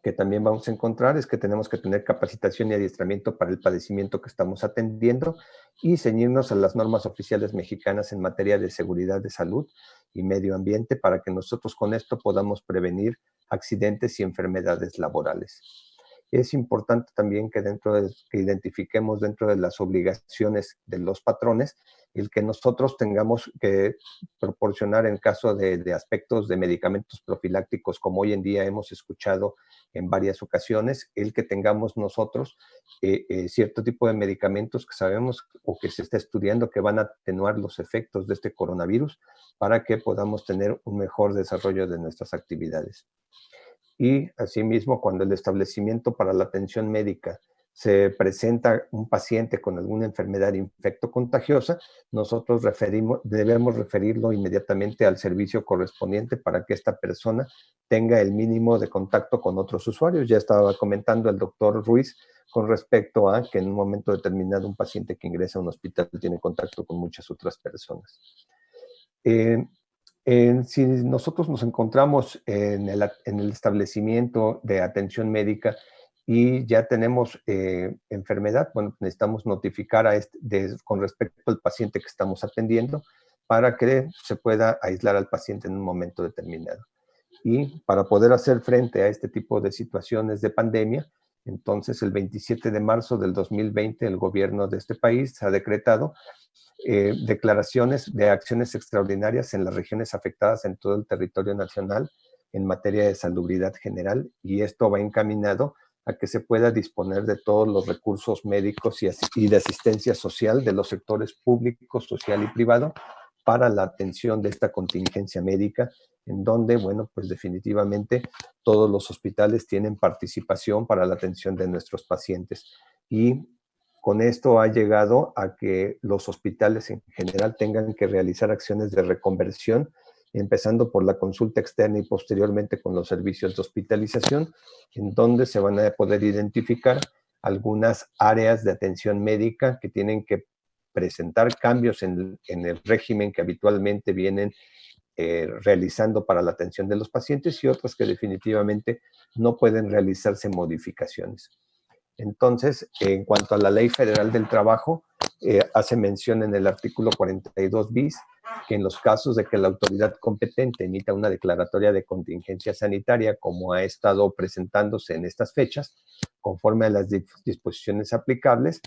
Speaker 3: que también vamos a encontrar es que tenemos que tener capacitación y adiestramiento para el padecimiento que estamos atendiendo y ceñirnos a las normas oficiales mexicanas en materia de seguridad de salud y medio ambiente para que nosotros con esto podamos prevenir accidentes y enfermedades laborales. Es importante también que que identifiquemos dentro de las obligaciones de los patrones el que nosotros tengamos que proporcionar en caso de aspectos de medicamentos profilácticos, como hoy en día hemos escuchado en varias ocasiones, el que tengamos nosotros cierto tipo de medicamentos que sabemos o que se está estudiando que van a atenuar los efectos de este coronavirus para que podamos tener un mejor desarrollo de nuestras actividades. Y asimismo, cuando el establecimiento para la atención médica se presenta un paciente con alguna enfermedad infectocontagiosa, nosotros debemos referirlo inmediatamente al servicio correspondiente para que esta persona tenga el mínimo de contacto con otros usuarios. Ya estaba comentando el doctor Ruiz con respecto a que en un momento determinado un paciente que ingresa a un hospital tiene contacto con muchas otras personas. Si nosotros nos encontramos en el establecimiento de atención médica y ya tenemos enfermedad, bueno, necesitamos notificar con respecto al paciente que estamos atendiendo para que se pueda aislar al paciente en un momento determinado. Y para poder hacer frente a este tipo de situaciones de pandemia, entonces el 27 de marzo del 2020 el gobierno de este país ha decretado declaraciones de acciones extraordinarias en las regiones afectadas en todo el territorio nacional en materia de salubridad general, y esto va encaminado a que se pueda disponer de todos los recursos médicos y de asistencia social de los sectores público, social y privado para la atención de esta contingencia médica, en donde, bueno, pues definitivamente todos los hospitales tienen participación para la atención de nuestros pacientes. Y con esto ha llegado a que los hospitales en general tengan que realizar acciones de reconversión empezando por la consulta externa y posteriormente con los servicios de hospitalización, en donde se van a poder identificar algunas áreas de atención médica que tienen que presentar cambios en el régimen que habitualmente vienen realizando para la atención de los pacientes y otras que definitivamente no pueden realizarse modificaciones. Entonces, en cuanto a la Ley Federal del Trabajo, hace mención en el artículo 42 bis que en los casos de que la autoridad competente emita una declaratoria de contingencia sanitaria, como ha estado presentándose en estas fechas, conforme a las disposiciones aplicables,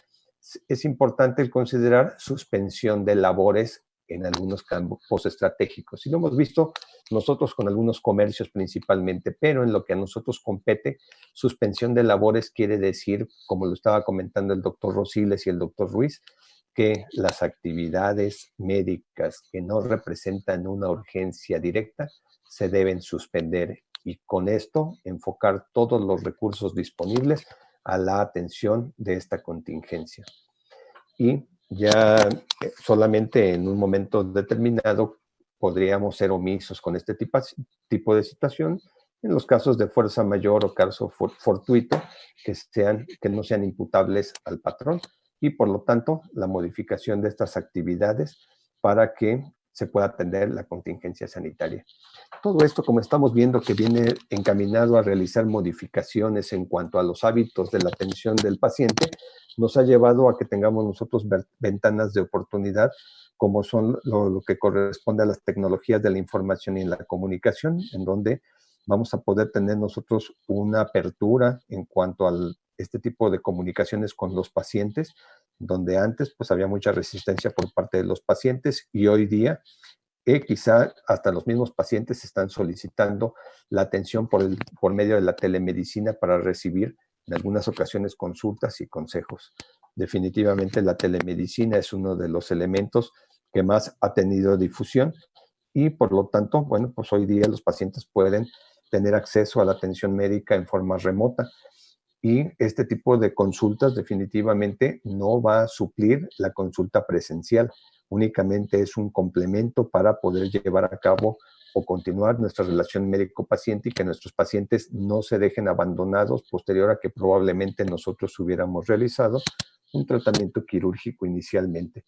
Speaker 3: es importante el considerar suspensión de labores en algunos campos estratégicos. Y lo hemos visto nosotros con algunos comercios principalmente, pero en lo que a nosotros compete, suspensión de labores quiere decir, como lo estaba comentando el doctor Rosiles y el doctor Ruiz, que las actividades médicas que no representan una urgencia directa se deben suspender y con esto enfocar todos los recursos disponibles a la atención de esta contingencia. Y ya solamente en un momento determinado podríamos ser omisos con este tipo de situación en los casos de fuerza mayor o caso fortuito que no sean imputables al patrón y por lo tanto la modificación de estas actividades para que se pueda atender la contingencia sanitaria. Todo esto, como estamos viendo, que viene encaminado a realizar modificaciones en cuanto a los hábitos de la atención del paciente, nos ha llevado a que tengamos nosotros ventanas de oportunidad, como son lo que corresponde a las tecnologías de la información y la comunicación, en donde vamos a poder tener nosotros una apertura en cuanto a este tipo de comunicaciones con los pacientes, donde antes pues había mucha resistencia por parte de los pacientes y hoy día quizá hasta los mismos pacientes están solicitando la atención por medio de la telemedicina para recibir en algunas ocasiones consultas y consejos. Definitivamente la telemedicina es uno de los elementos que más ha tenido difusión y por lo tanto, bueno, pues hoy día los pacientes pueden tener acceso a la atención médica en forma remota y este tipo de consultas definitivamente no va a suplir la consulta presencial, únicamente es un complemento para poder llevar a cabo o continuar nuestra relación médico-paciente y que nuestros pacientes no se dejen abandonados posterior a que probablemente nosotros hubiéramos realizado un tratamiento quirúrgico inicialmente.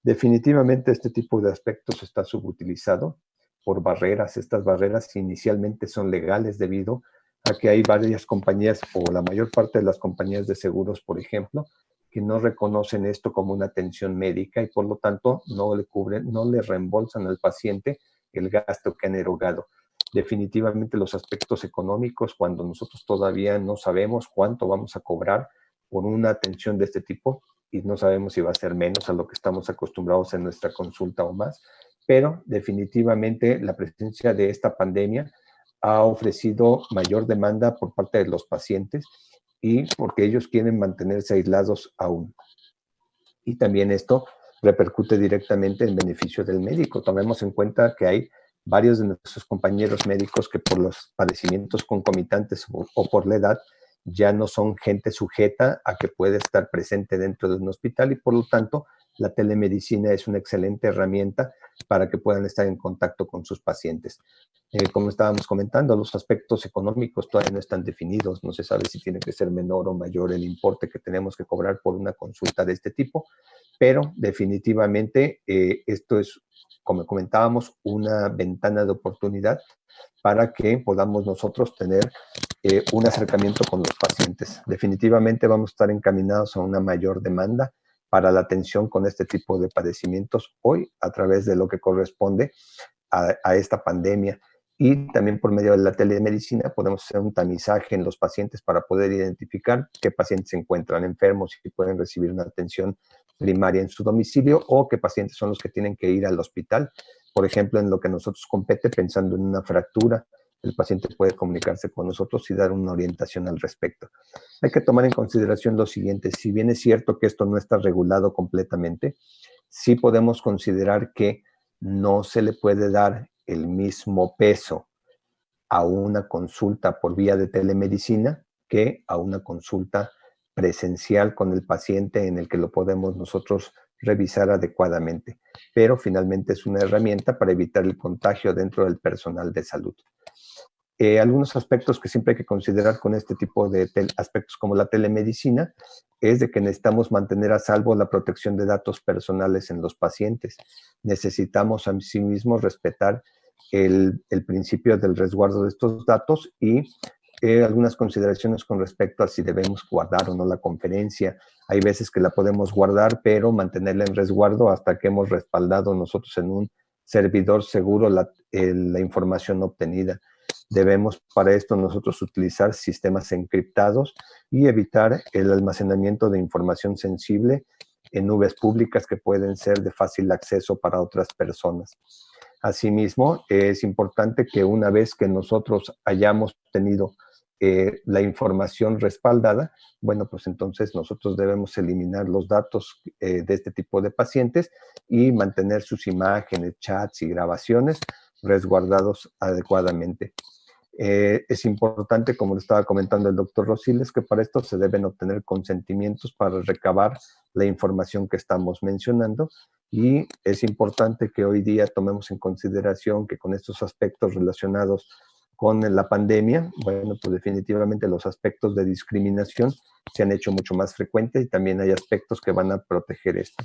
Speaker 3: Definitivamente este tipo de aspectos está subutilizado por barreras. Estas barreras inicialmente son legales debido a que hay varias compañías o la mayor parte de las compañías de seguros, por ejemplo, que no reconocen esto como una atención médica y por lo tanto no le cubren, no le reembolsan al paciente el gasto que han erogado. Definitivamente los aspectos económicos, cuando nosotros todavía no sabemos cuánto vamos a cobrar por una atención de este tipo y no sabemos si va a ser menos a lo que estamos acostumbrados en nuestra consulta o más, pero definitivamente la presencia de esta pandemia ha ofrecido mayor demanda por parte de los pacientes y porque ellos quieren mantenerse aislados aún. Y también esto repercute directamente en beneficio del médico. Tomemos en cuenta que hay varios de nuestros compañeros médicos que por los padecimientos concomitantes o por la edad ya no son gente sujeta a que puede estar presente dentro de un hospital y por lo tanto la telemedicina es una excelente herramienta para que puedan estar en contacto con sus pacientes. Como estábamos comentando, los aspectos económicos todavía no están definidos, no se sabe si tiene que ser menor o mayor el importe que tenemos que cobrar por una consulta de este tipo, pero definitivamente esto es, como comentábamos, una ventana de oportunidad para que podamos nosotros tener un acercamiento con los pacientes. Definitivamente vamos a estar encaminados a una mayor demanda para la atención con este tipo de padecimientos hoy a través de lo que corresponde a esta pandemia. Y también por medio de la telemedicina podemos hacer un tamizaje en los pacientes para poder identificar qué pacientes se encuentran enfermos y pueden recibir una atención primaria en su domicilio o qué pacientes son los que tienen que ir al hospital. Por ejemplo, en lo que nosotros compete, pensando en una fractura, el paciente puede comunicarse con nosotros y dar una orientación al respecto. Hay que tomar en consideración lo siguiente, si bien es cierto que esto no está regulado completamente, sí podemos considerar que no se le puede dar el mismo peso a una consulta por vía de telemedicina que a una consulta presencial con el paciente en el que lo podemos nosotros revisar adecuadamente. pero finalmente es una herramienta para evitar el contagio dentro del personal de salud. Algunos aspectos que siempre hay que considerar con este tipo de aspectos como la telemedicina es de que necesitamos mantener a salvo la protección de datos personales en los pacientes. Necesitamos asimismo respetar el principio del resguardo de estos datos y algunas consideraciones con respecto a si debemos guardar o no la conferencia. Hay veces que la podemos guardar, pero mantenerla en resguardo hasta que hemos respaldado nosotros en un servidor seguro la información obtenida. Debemos para esto nosotros utilizar sistemas encriptados y evitar el almacenamiento de información sensible en nubes públicas que pueden ser de fácil acceso para otras personas. Asimismo, es importante que una vez que nosotros hayamos tenido la información respaldada, bueno, pues entonces nosotros debemos eliminar los datos de este tipo de pacientes y mantener sus imágenes, chats y grabaciones resguardados adecuadamente. Es importante, como le estaba comentando el doctor Rosiles, que para esto se deben obtener consentimientos para recabar la información que estamos mencionando, y es importante que hoy día tomemos en consideración que con estos aspectos relacionados con la pandemia, bueno, pues definitivamente los aspectos de discriminación se han hecho mucho más frecuentes y también hay aspectos que van a proteger esto.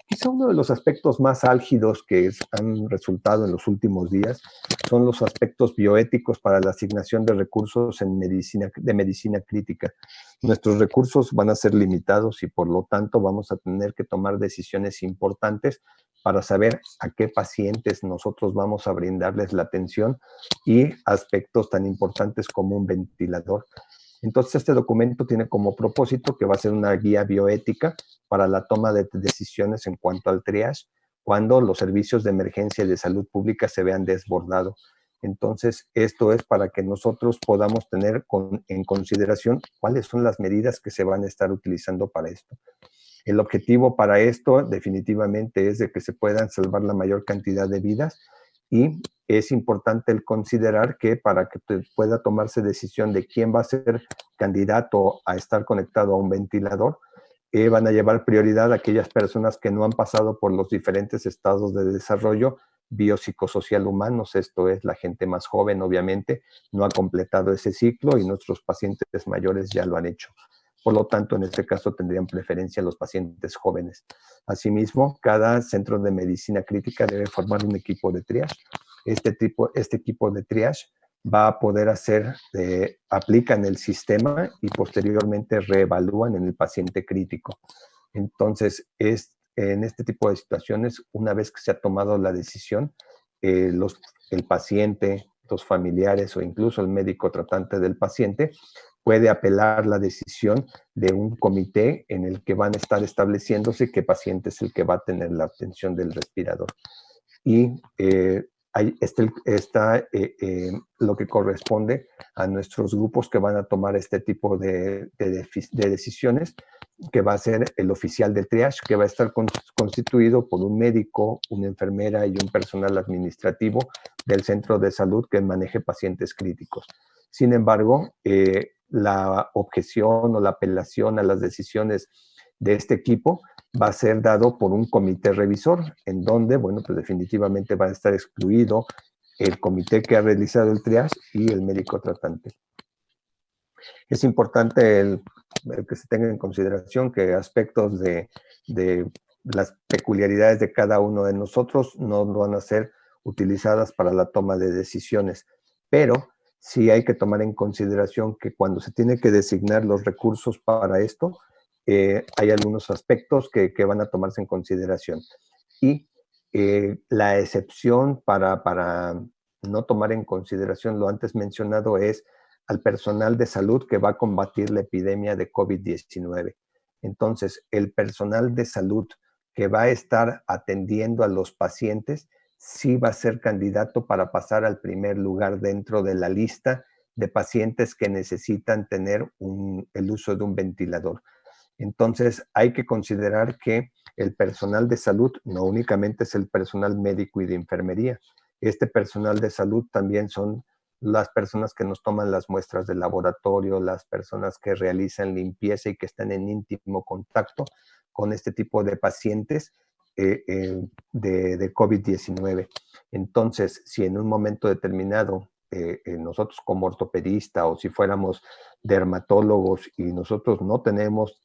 Speaker 3: Quizá uno de los aspectos más álgidos que han resultado en los últimos días son los aspectos bioéticos para la asignación de recursos de medicina crítica. Nuestros recursos van a ser limitados y por lo tanto vamos a tener que tomar decisiones importantes para saber a qué pacientes nosotros vamos a brindarles la atención y aspectos tan importantes como un ventilador. Entonces, este documento tiene como propósito que va a ser una guía bioética para la toma de decisiones en cuanto al triage cuando los servicios de emergencia y de salud pública se vean desbordados. Entonces, esto es para que nosotros podamos tener en consideración cuáles son las medidas que se van a estar utilizando para esto. El objetivo para esto definitivamente es de que se puedan salvar la mayor cantidad de vidas, y es importante el considerar que para que pueda tomarse decisión de quién va a ser candidato a estar conectado a un ventilador, van a llevar prioridad a aquellas personas que no han pasado por los diferentes estados de desarrollo biopsicosocial humanos. Esto es, la gente más joven obviamente no ha completado ese ciclo y nuestros pacientes mayores ya lo han hecho. Por lo tanto, en este caso tendrían preferencia los pacientes jóvenes. Asimismo, cada centro de medicina crítica debe formar un equipo de triage. Este equipo de triage va a poder aplican el sistema y posteriormente reevalúan en el paciente crítico. Entonces, en este tipo de situaciones, una vez que se ha tomado la decisión, el paciente, los familiares o incluso el médico tratante del paciente puede apelar la decisión de un comité en el que van a estar estableciéndose qué paciente es el que va a tener la atención del respirador. Y ahí está lo que corresponde a nuestros grupos que van a tomar este tipo de decisiones, que va a ser el oficial de triage, que va a estar constituido por un médico, una enfermera y un personal administrativo del centro de salud que maneje pacientes críticos. Sin embargo, la objeción o la apelación a las decisiones de este equipo va a ser dado por un comité revisor, en donde, bueno, pues definitivamente va a estar excluido el comité que ha realizado el triage y el médico tratante. Es importante el que se tenga en consideración que aspectos de las peculiaridades de cada uno de nosotros no van a ser utilizadas para la toma de decisiones, pero sí hay que tomar en consideración que cuando se tiene que designar los recursos para esto, hay algunos aspectos que van a tomarse en consideración. Y la excepción para no tomar en consideración lo antes mencionado es al personal de salud que va a combatir la epidemia de COVID-19. Entonces, el personal de salud que va a estar atendiendo a los pacientes sí va a ser candidato para pasar al primer lugar dentro de la lista de pacientes que necesitan tener el uso de un ventilador. Entonces, hay que considerar que el personal de salud no únicamente es el personal médico y de enfermería. Este personal de salud también son las personas que nos toman las muestras del laboratorio, las personas que realizan limpieza y que están en íntimo contacto con este tipo de pacientes de COVID-19. Entonces, si en un momento determinado nosotros como ortopedista o si fuéramos dermatólogos y nosotros no tenemos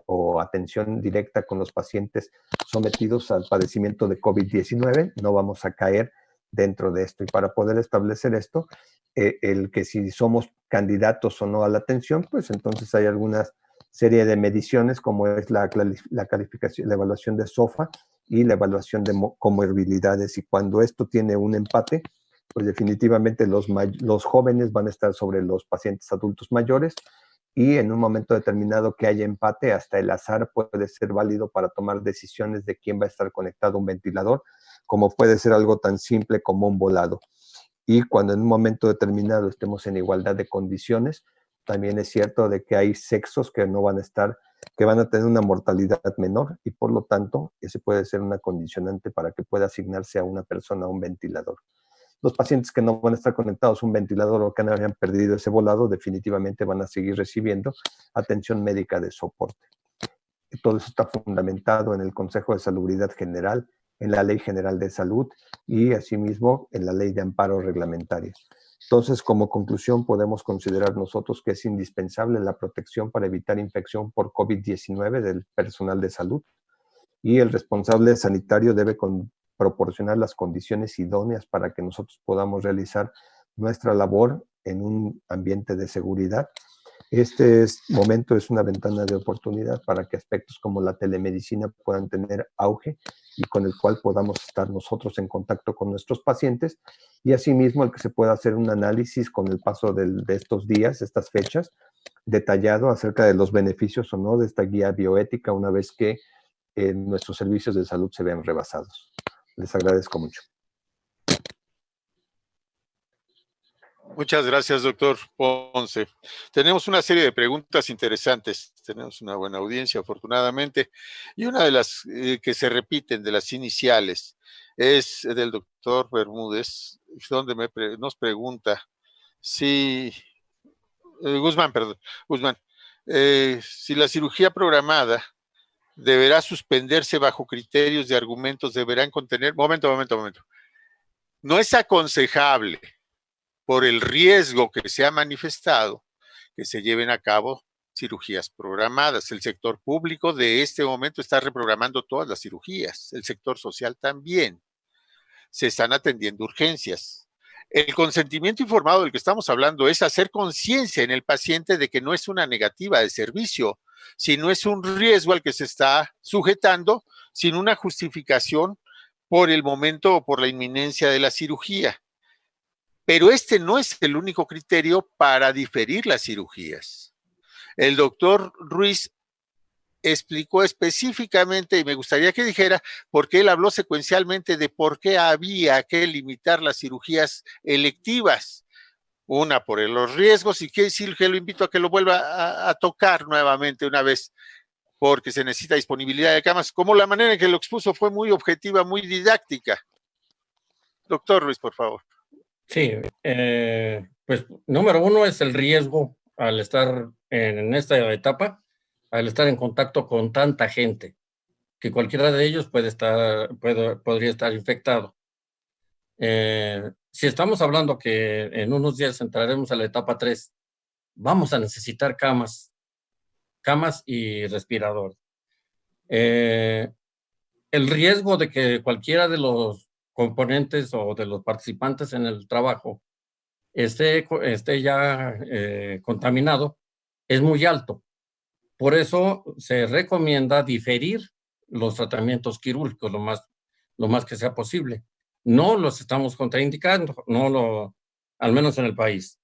Speaker 3: o atención directa con los pacientes sometidos al padecimiento de COVID-19, no vamos a caer dentro de esto. Y para poder establecer esto, el que si somos candidatos o no a la atención, pues entonces hay algunas serie de mediciones como es la calificación, la evaluación de SOFA y la evaluación de comorbilidades. Y cuando esto tiene un empate, pues definitivamente los jóvenes van a estar sobre los pacientes adultos mayores, y en un momento determinado que haya empate, hasta el azar puede ser válido para tomar decisiones de quién va a estar conectado a un ventilador, como puede ser algo tan simple como un volado. Y cuando en un momento determinado estemos en igualdad de condiciones, también es cierto de que hay sexos que no van a estar, que van a tener una mortalidad menor, y por lo tanto ese puede ser una condicionante para que pueda asignarse a una persona a un ventilador. Los pacientes que no van a estar conectados a un ventilador o que no hayan perdido ese volado definitivamente van a seguir recibiendo atención médica de soporte. Y todo eso está fundamentado en el Consejo de Salubridad General, en la Ley General de Salud y asimismo en la Ley de Amparo Reglamentaria. Entonces, como conclusión, podemos considerar nosotros que es indispensable la protección para evitar infección por COVID-19 del personal de salud, y el responsable sanitario debe proporcionar las condiciones idóneas para que nosotros podamos realizar nuestra labor en un ambiente de seguridad. Este momento es una ventana de oportunidad para que aspectos como la telemedicina puedan tener auge y con el cual podamos estar nosotros en contacto con nuestros pacientes, y asimismo el que se pueda hacer un análisis con el paso de estos días, estas fechas, detallado acerca de los beneficios o no de esta guía bioética una vez que nuestros servicios de salud se vean rebasados. Les agradezco mucho.
Speaker 1: Muchas gracias, doctor Ponce. Tenemos una serie de preguntas interesantes. Tenemos una buena audiencia, afortunadamente. Y una de las que se repiten, de las iniciales, es del doctor Bermúdez, donde nos pregunta si, Guzmán, si la cirugía programada deberá suspenderse bajo criterios de argumentos, deberán contener... Momento. No es aconsejable, por el riesgo que se ha manifestado, que se lleven a cabo cirugías programadas. El sector público de este momento está reprogramando todas las cirugías, el sector social también. Se están atendiendo urgencias. El consentimiento informado del que estamos hablando es hacer conciencia en el paciente de que no es una negativa de servicio, sino es un riesgo al que se está sujetando sin una justificación por el momento o por la inminencia de la cirugía. Pero este no es el único criterio para diferir las cirugías. El doctor Ruiz explicó específicamente, y me gustaría que dijera, porque él habló secuencialmente de por qué había que limitar las cirugías electivas. Una, por los riesgos, y que sí, que lo invito a que lo vuelva a tocar nuevamente una vez, porque se necesita disponibilidad de camas, como la manera en que lo expuso fue muy objetiva, muy didáctica. Doctor Ruiz, por favor.
Speaker 2: Sí, pues número uno es el riesgo al estar en esta etapa, al estar en contacto con tanta gente, que cualquiera de ellos podría estar infectado. Si estamos hablando que en unos días entraremos a la etapa 3, vamos a necesitar camas y respiradores. El riesgo de que cualquiera de los componentes o de los participantes en el trabajo esté ya contaminado es muy alto. Por eso se recomienda diferir los tratamientos quirúrgicos lo más que sea posible. No los estamos contraindicando, al menos en el país.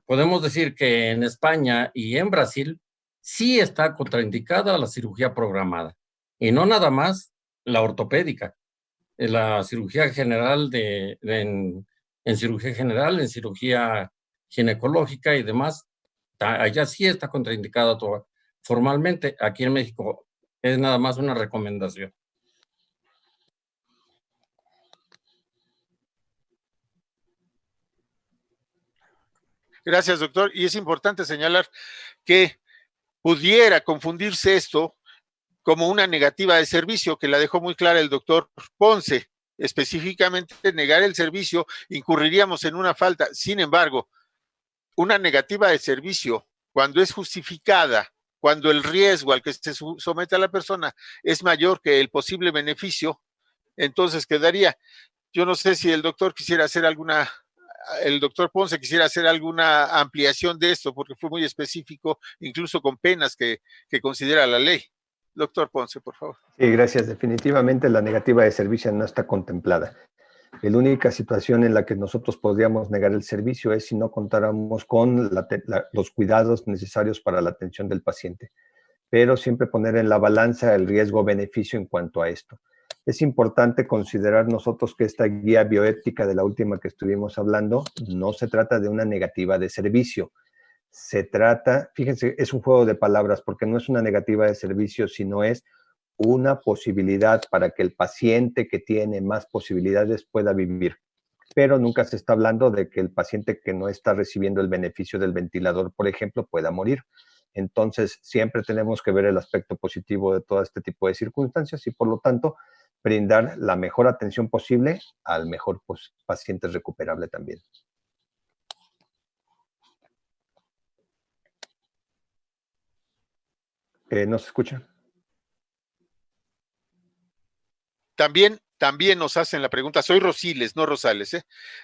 Speaker 2: Podemos decir que en España y en Brasil sí está contraindicada la cirugía programada, y no nada más la ortopédica, la cirugía general en cirugía general, en cirugía ginecológica y demás, allá sí está contraindicada formalmente. Aquí en México es nada más una recomendación.
Speaker 1: Gracias, doctor. Y es importante señalar que pudiera confundirse esto como una negativa de servicio, que la dejó muy clara el doctor Ponce. Específicamente, negar el servicio, incurriríamos en una falta. Sin embargo, una negativa de servicio, cuando es justificada, cuando el riesgo al que se somete a la persona es mayor que el posible beneficio, entonces quedaría. Yo no sé si el doctor Ponce quisiera hacer alguna ampliación de esto, porque fue muy específico, incluso con penas que considera la ley. Doctor Ponce, por favor.
Speaker 3: Sí, gracias. Definitivamente la negativa de servicio no está contemplada. La única situación en la que nosotros podríamos negar el servicio es si no contáramos con los cuidados necesarios para la atención del paciente, pero siempre poner en la balanza el riesgo-beneficio en cuanto a esto. Es importante considerar nosotros que esta guía bioética de la última que estuvimos hablando no se trata de una negativa de servicio. Se trata, fíjense, es un juego de palabras porque no es una negativa de servicio, sino es una posibilidad para que el paciente que tiene más posibilidades pueda vivir. Pero nunca se está hablando de que el paciente que no está recibiendo el beneficio del ventilador, por ejemplo, pueda morir. Entonces, siempre tenemos que ver el aspecto positivo de todo este tipo de circunstancias y, por lo tanto, brindar la mejor atención posible al mejor paciente recuperable también. ¿No se escucha?
Speaker 1: También nos hacen la pregunta, soy Rosiles, no Rosales,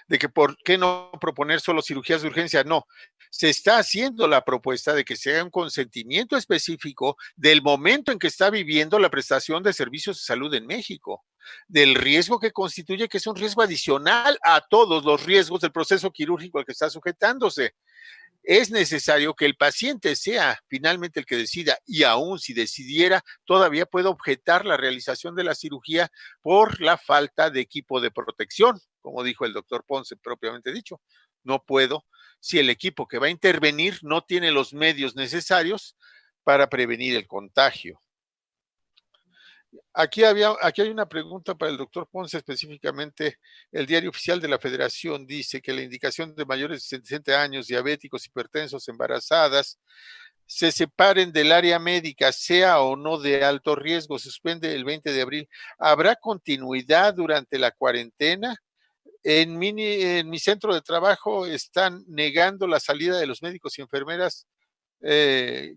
Speaker 1: de que por qué no proponer solo cirugías de urgencia. No, se está haciendo la propuesta de que se haga un consentimiento específico del momento en que está viviendo la prestación de servicios de salud en México, del riesgo que constituye, que es un riesgo adicional a todos los riesgos del proceso quirúrgico al que está sujetándose. Es necesario que el paciente sea finalmente el que decida, y aún si decidiera, todavía puede objetar la realización de la cirugía por la falta de equipo de protección, como dijo el doctor Ponce propiamente dicho. No puedo, si el equipo que va a intervenir no tiene los medios necesarios para prevenir el contagio. Aquí hay una pregunta para el doctor Ponce específicamente. El Diario Oficial de la Federación dice que la indicación de mayores de 60 años, diabéticos, hipertensos, embarazadas, se separen del área médica, sea o no de alto riesgo, se suspende el 20 de abril. ¿Habrá continuidad durante la cuarentena? En mi centro de trabajo están negando la salida de los médicos y enfermeras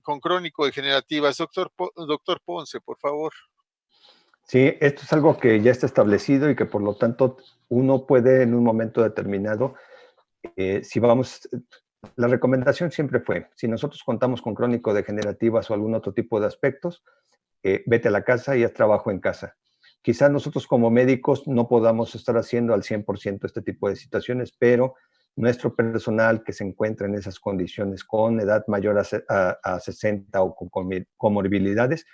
Speaker 1: con crónico-degenerativas. Doctor Ponce, por favor.
Speaker 3: Sí, esto es algo que ya está establecido y que por lo tanto uno puede en un momento determinado, la recomendación siempre fue, si nosotros contamos con crónico-degenerativas o algún otro tipo de aspectos, vete a la casa y haz trabajo en casa. Quizás nosotros como médicos no podamos estar haciendo al 100% este tipo de situaciones, pero nuestro personal que se encuentra en esas condiciones con edad mayor a 60 o con comorbilidades,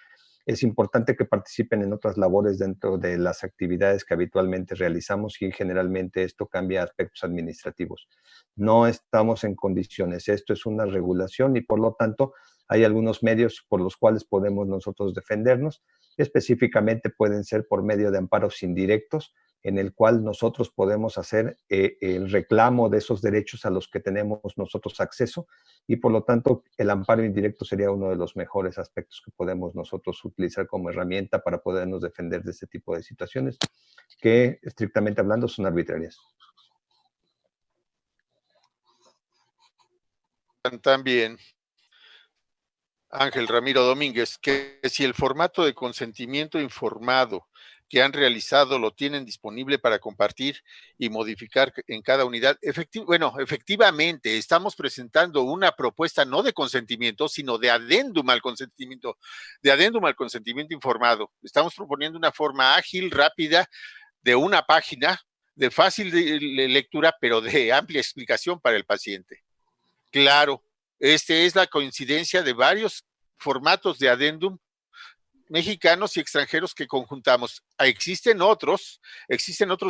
Speaker 3: es importante que participen en otras labores dentro de las actividades que habitualmente realizamos y generalmente esto cambia aspectos administrativos. No estamos en condiciones, esto es una regulación y por lo tanto hay algunos medios por los cuales podemos nosotros defendernos. Específicamente pueden ser por medio de amparos indirectos, en el cual nosotros podemos hacer el reclamo de esos derechos a los que tenemos nosotros acceso y por lo tanto el amparo indirecto sería uno de los mejores aspectos que podemos nosotros utilizar como herramienta para podernos defender de este tipo de situaciones que estrictamente hablando son arbitrarias.
Speaker 1: También Ángel Ramiro Domínguez, que si el formato de consentimiento informado que han realizado lo tienen disponible para compartir y modificar en cada unidad. Efectivamente, estamos presentando una propuesta no de consentimiento, sino de adendum al consentimiento informado. Estamos proponiendo una forma ágil, rápida, de una página, de fácil lectura, pero de amplia explicación para el paciente. Claro, es la coincidencia de varios formatos de adendum mexicanos y extranjeros que conjuntamos. Existen otros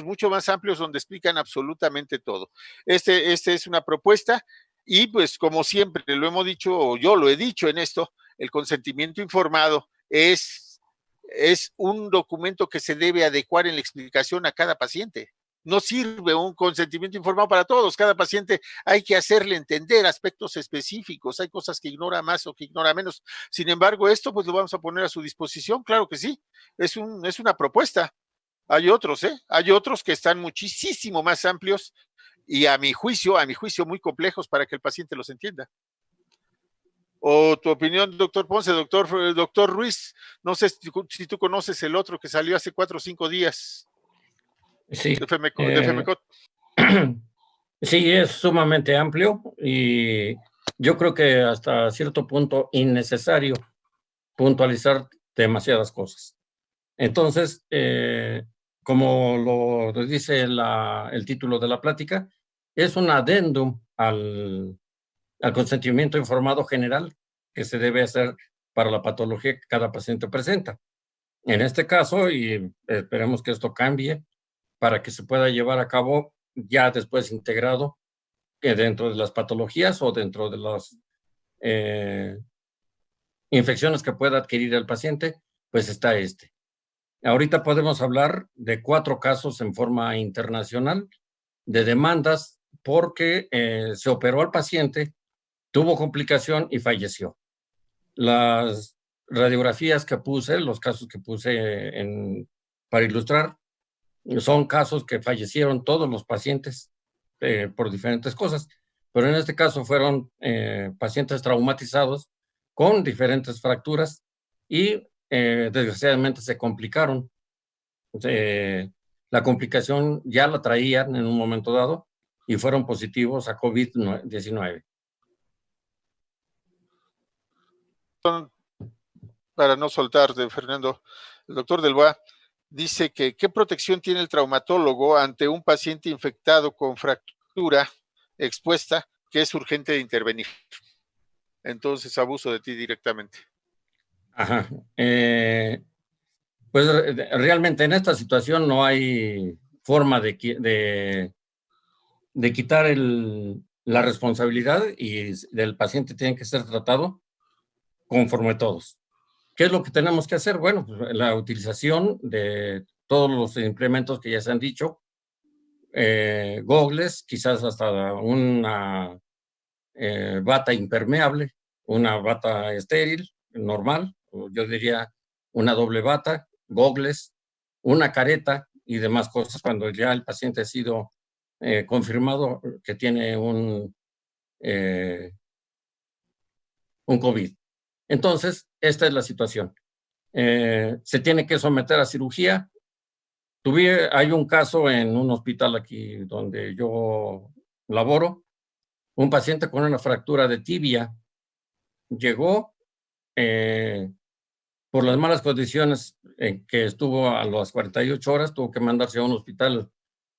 Speaker 1: mucho más amplios donde explican absolutamente todo. Este es una propuesta y pues como siempre lo hemos dicho, o yo lo he dicho en esto, el consentimiento informado es un documento que se debe adecuar en la explicación a cada paciente. No sirve un consentimiento informado para todos. Cada paciente hay que hacerle entender aspectos específicos. Hay cosas que ignora más o que ignora menos. Sin embargo, esto pues lo vamos a poner a su disposición. Claro que sí. Es una propuesta. Hay otros, Hay otros que están muchísimo más amplios y a mi juicio muy complejos para que el paciente los entienda. O tu opinión, doctor Ponce, doctor Ruiz, no sé si tú conoces el otro que salió hace 4 o 5 días.
Speaker 2: Sí.
Speaker 1: De FEMECOT.
Speaker 2: Sí, es sumamente amplio y yo creo que hasta cierto punto innecesario puntualizar demasiadas cosas. Entonces, como lo dice el título de la plática, es un adendum al consentimiento informado general que se debe hacer para la patología que cada paciente presenta. En este caso, y esperemos que esto cambie para que se pueda llevar a cabo ya después integrado dentro de las patologías o dentro de las infecciones que pueda adquirir el paciente, pues está este. Ahorita podemos hablar de 4 casos en forma internacional de demandas porque se operó al paciente, tuvo complicación y falleció. Las radiografías que puse, los casos que puse para ilustrar, son casos que fallecieron todos los pacientes por diferentes cosas, pero en este caso fueron pacientes traumatizados con diferentes fracturas y desgraciadamente se complicaron. La complicación ya la traían en un momento dado y fueron positivos a COVID-19.
Speaker 1: Para no soltar de Fernando, el doctor Delbois dice que ¿qué protección tiene el traumatólogo ante un paciente infectado con fractura expuesta que es urgente de intervenir? Entonces abuso de ti directamente.
Speaker 2: Ajá. Pues realmente en esta situación no hay forma de quitar la responsabilidad y del paciente tiene que ser tratado conforme todos. ¿Qué es lo que tenemos que hacer? Bueno, pues, la utilización de todos los implementos que ya se han dicho, gogles, quizás hasta una bata impermeable, una bata estéril, normal, yo diría una doble bata, gogles, una careta y demás cosas cuando ya el paciente ha sido confirmado que tiene un COVID. Entonces, esta es la situación. Se tiene que someter a cirugía. Hay un caso en un hospital aquí donde yo laboro, un paciente con una fractura de tibia llegó por las malas condiciones en que estuvo a las 48 horas, tuvo que mandarse a un hospital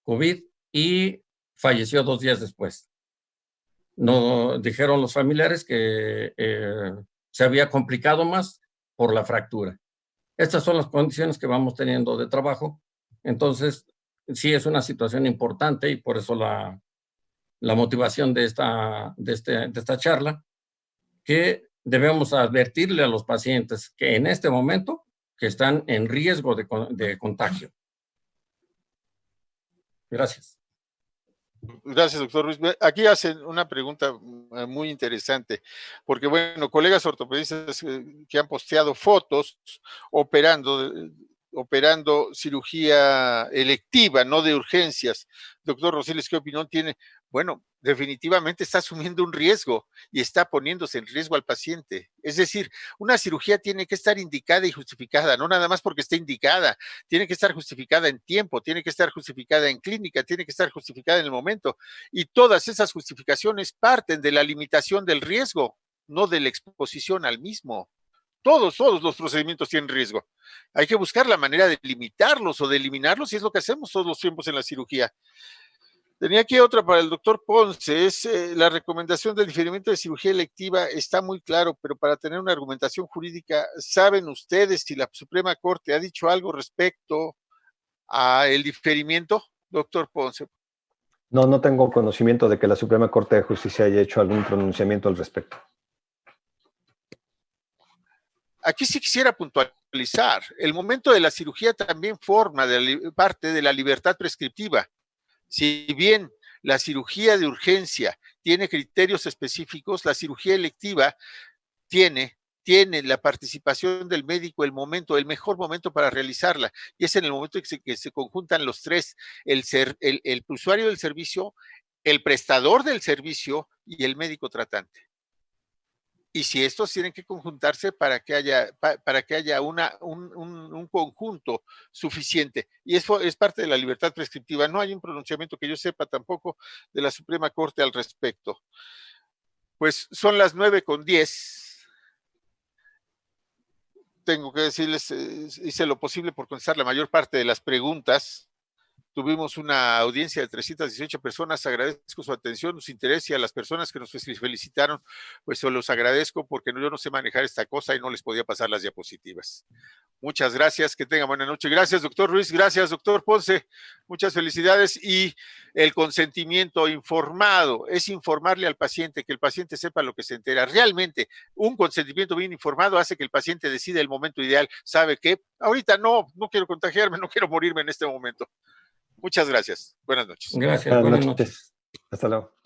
Speaker 2: COVID y falleció 2 días después. No, dijeron los familiares que se había complicado más por la fractura. Estas son las condiciones que vamos teniendo de trabajo. Entonces, sí es una situación importante y por eso la motivación de esta charla, que debemos advertirle a los pacientes que en este momento que están en riesgo de contagio. Gracias.
Speaker 1: Gracias, doctor Ruiz. Aquí hacen una pregunta muy interesante, porque bueno, colegas ortopedistas que han posteado fotos operando cirugía electiva, no de urgencias. Doctor Rosiles, ¿qué opinión tiene? Bueno, definitivamente está asumiendo un riesgo y está poniéndose en riesgo al paciente. Es decir, una cirugía tiene que estar indicada y justificada, no nada más porque esté indicada, tiene que estar justificada en tiempo, tiene que estar justificada en clínica, tiene que estar justificada en el momento. Y todas esas justificaciones parten de la limitación del riesgo, no de la exposición al mismo. Todos los procedimientos tienen riesgo. Hay que buscar la manera de limitarlos o de eliminarlos y es lo que hacemos todos los tiempos en la cirugía. Tenía aquí otra para el doctor Ponce, es la recomendación del diferimiento de cirugía electiva, está muy claro, pero para tener una argumentación jurídica, ¿saben ustedes si la Suprema Corte ha dicho algo respecto a el diferimiento, doctor Ponce?
Speaker 3: No, no tengo conocimiento de que la Suprema Corte de Justicia haya hecho algún pronunciamiento al respecto.
Speaker 1: Aquí sí quisiera puntualizar, el momento de la cirugía también forma parte de la libertad prescriptiva. Si bien la cirugía de urgencia tiene criterios específicos, la cirugía electiva tiene la participación del médico, el mejor momento para realizarla, y es en el momento que se conjuntan los tres, el usuario del servicio, el prestador del servicio y el médico tratante. Y si estos tienen que conjuntarse para que haya un conjunto suficiente. Y eso es parte de la libertad prescriptiva. No hay un pronunciamiento que yo sepa tampoco de la Suprema Corte al respecto. Pues son las 9:10. Tengo que decirles, hice lo posible por contestar la mayor parte de las preguntas. Tuvimos una audiencia de 318 personas. Agradezco su atención, su interés, y a las personas que nos felicitaron, pues se los agradezco porque yo no sé manejar esta cosa y no les podía pasar las diapositivas. Muchas gracias, que tengan buena noche. Gracias, doctor Ruiz, gracias, doctor Ponce. Muchas felicidades. Y el consentimiento informado es informarle al paciente, que el paciente sepa lo que se entera. Realmente, un consentimiento bien informado hace que el paciente decida el momento ideal. ¿Sabe qué? Ahorita no quiero contagiarme, no quiero morirme en este momento. Muchas gracias. Buenas noches.
Speaker 2: Gracias. Buenas noches.
Speaker 3: Hasta luego.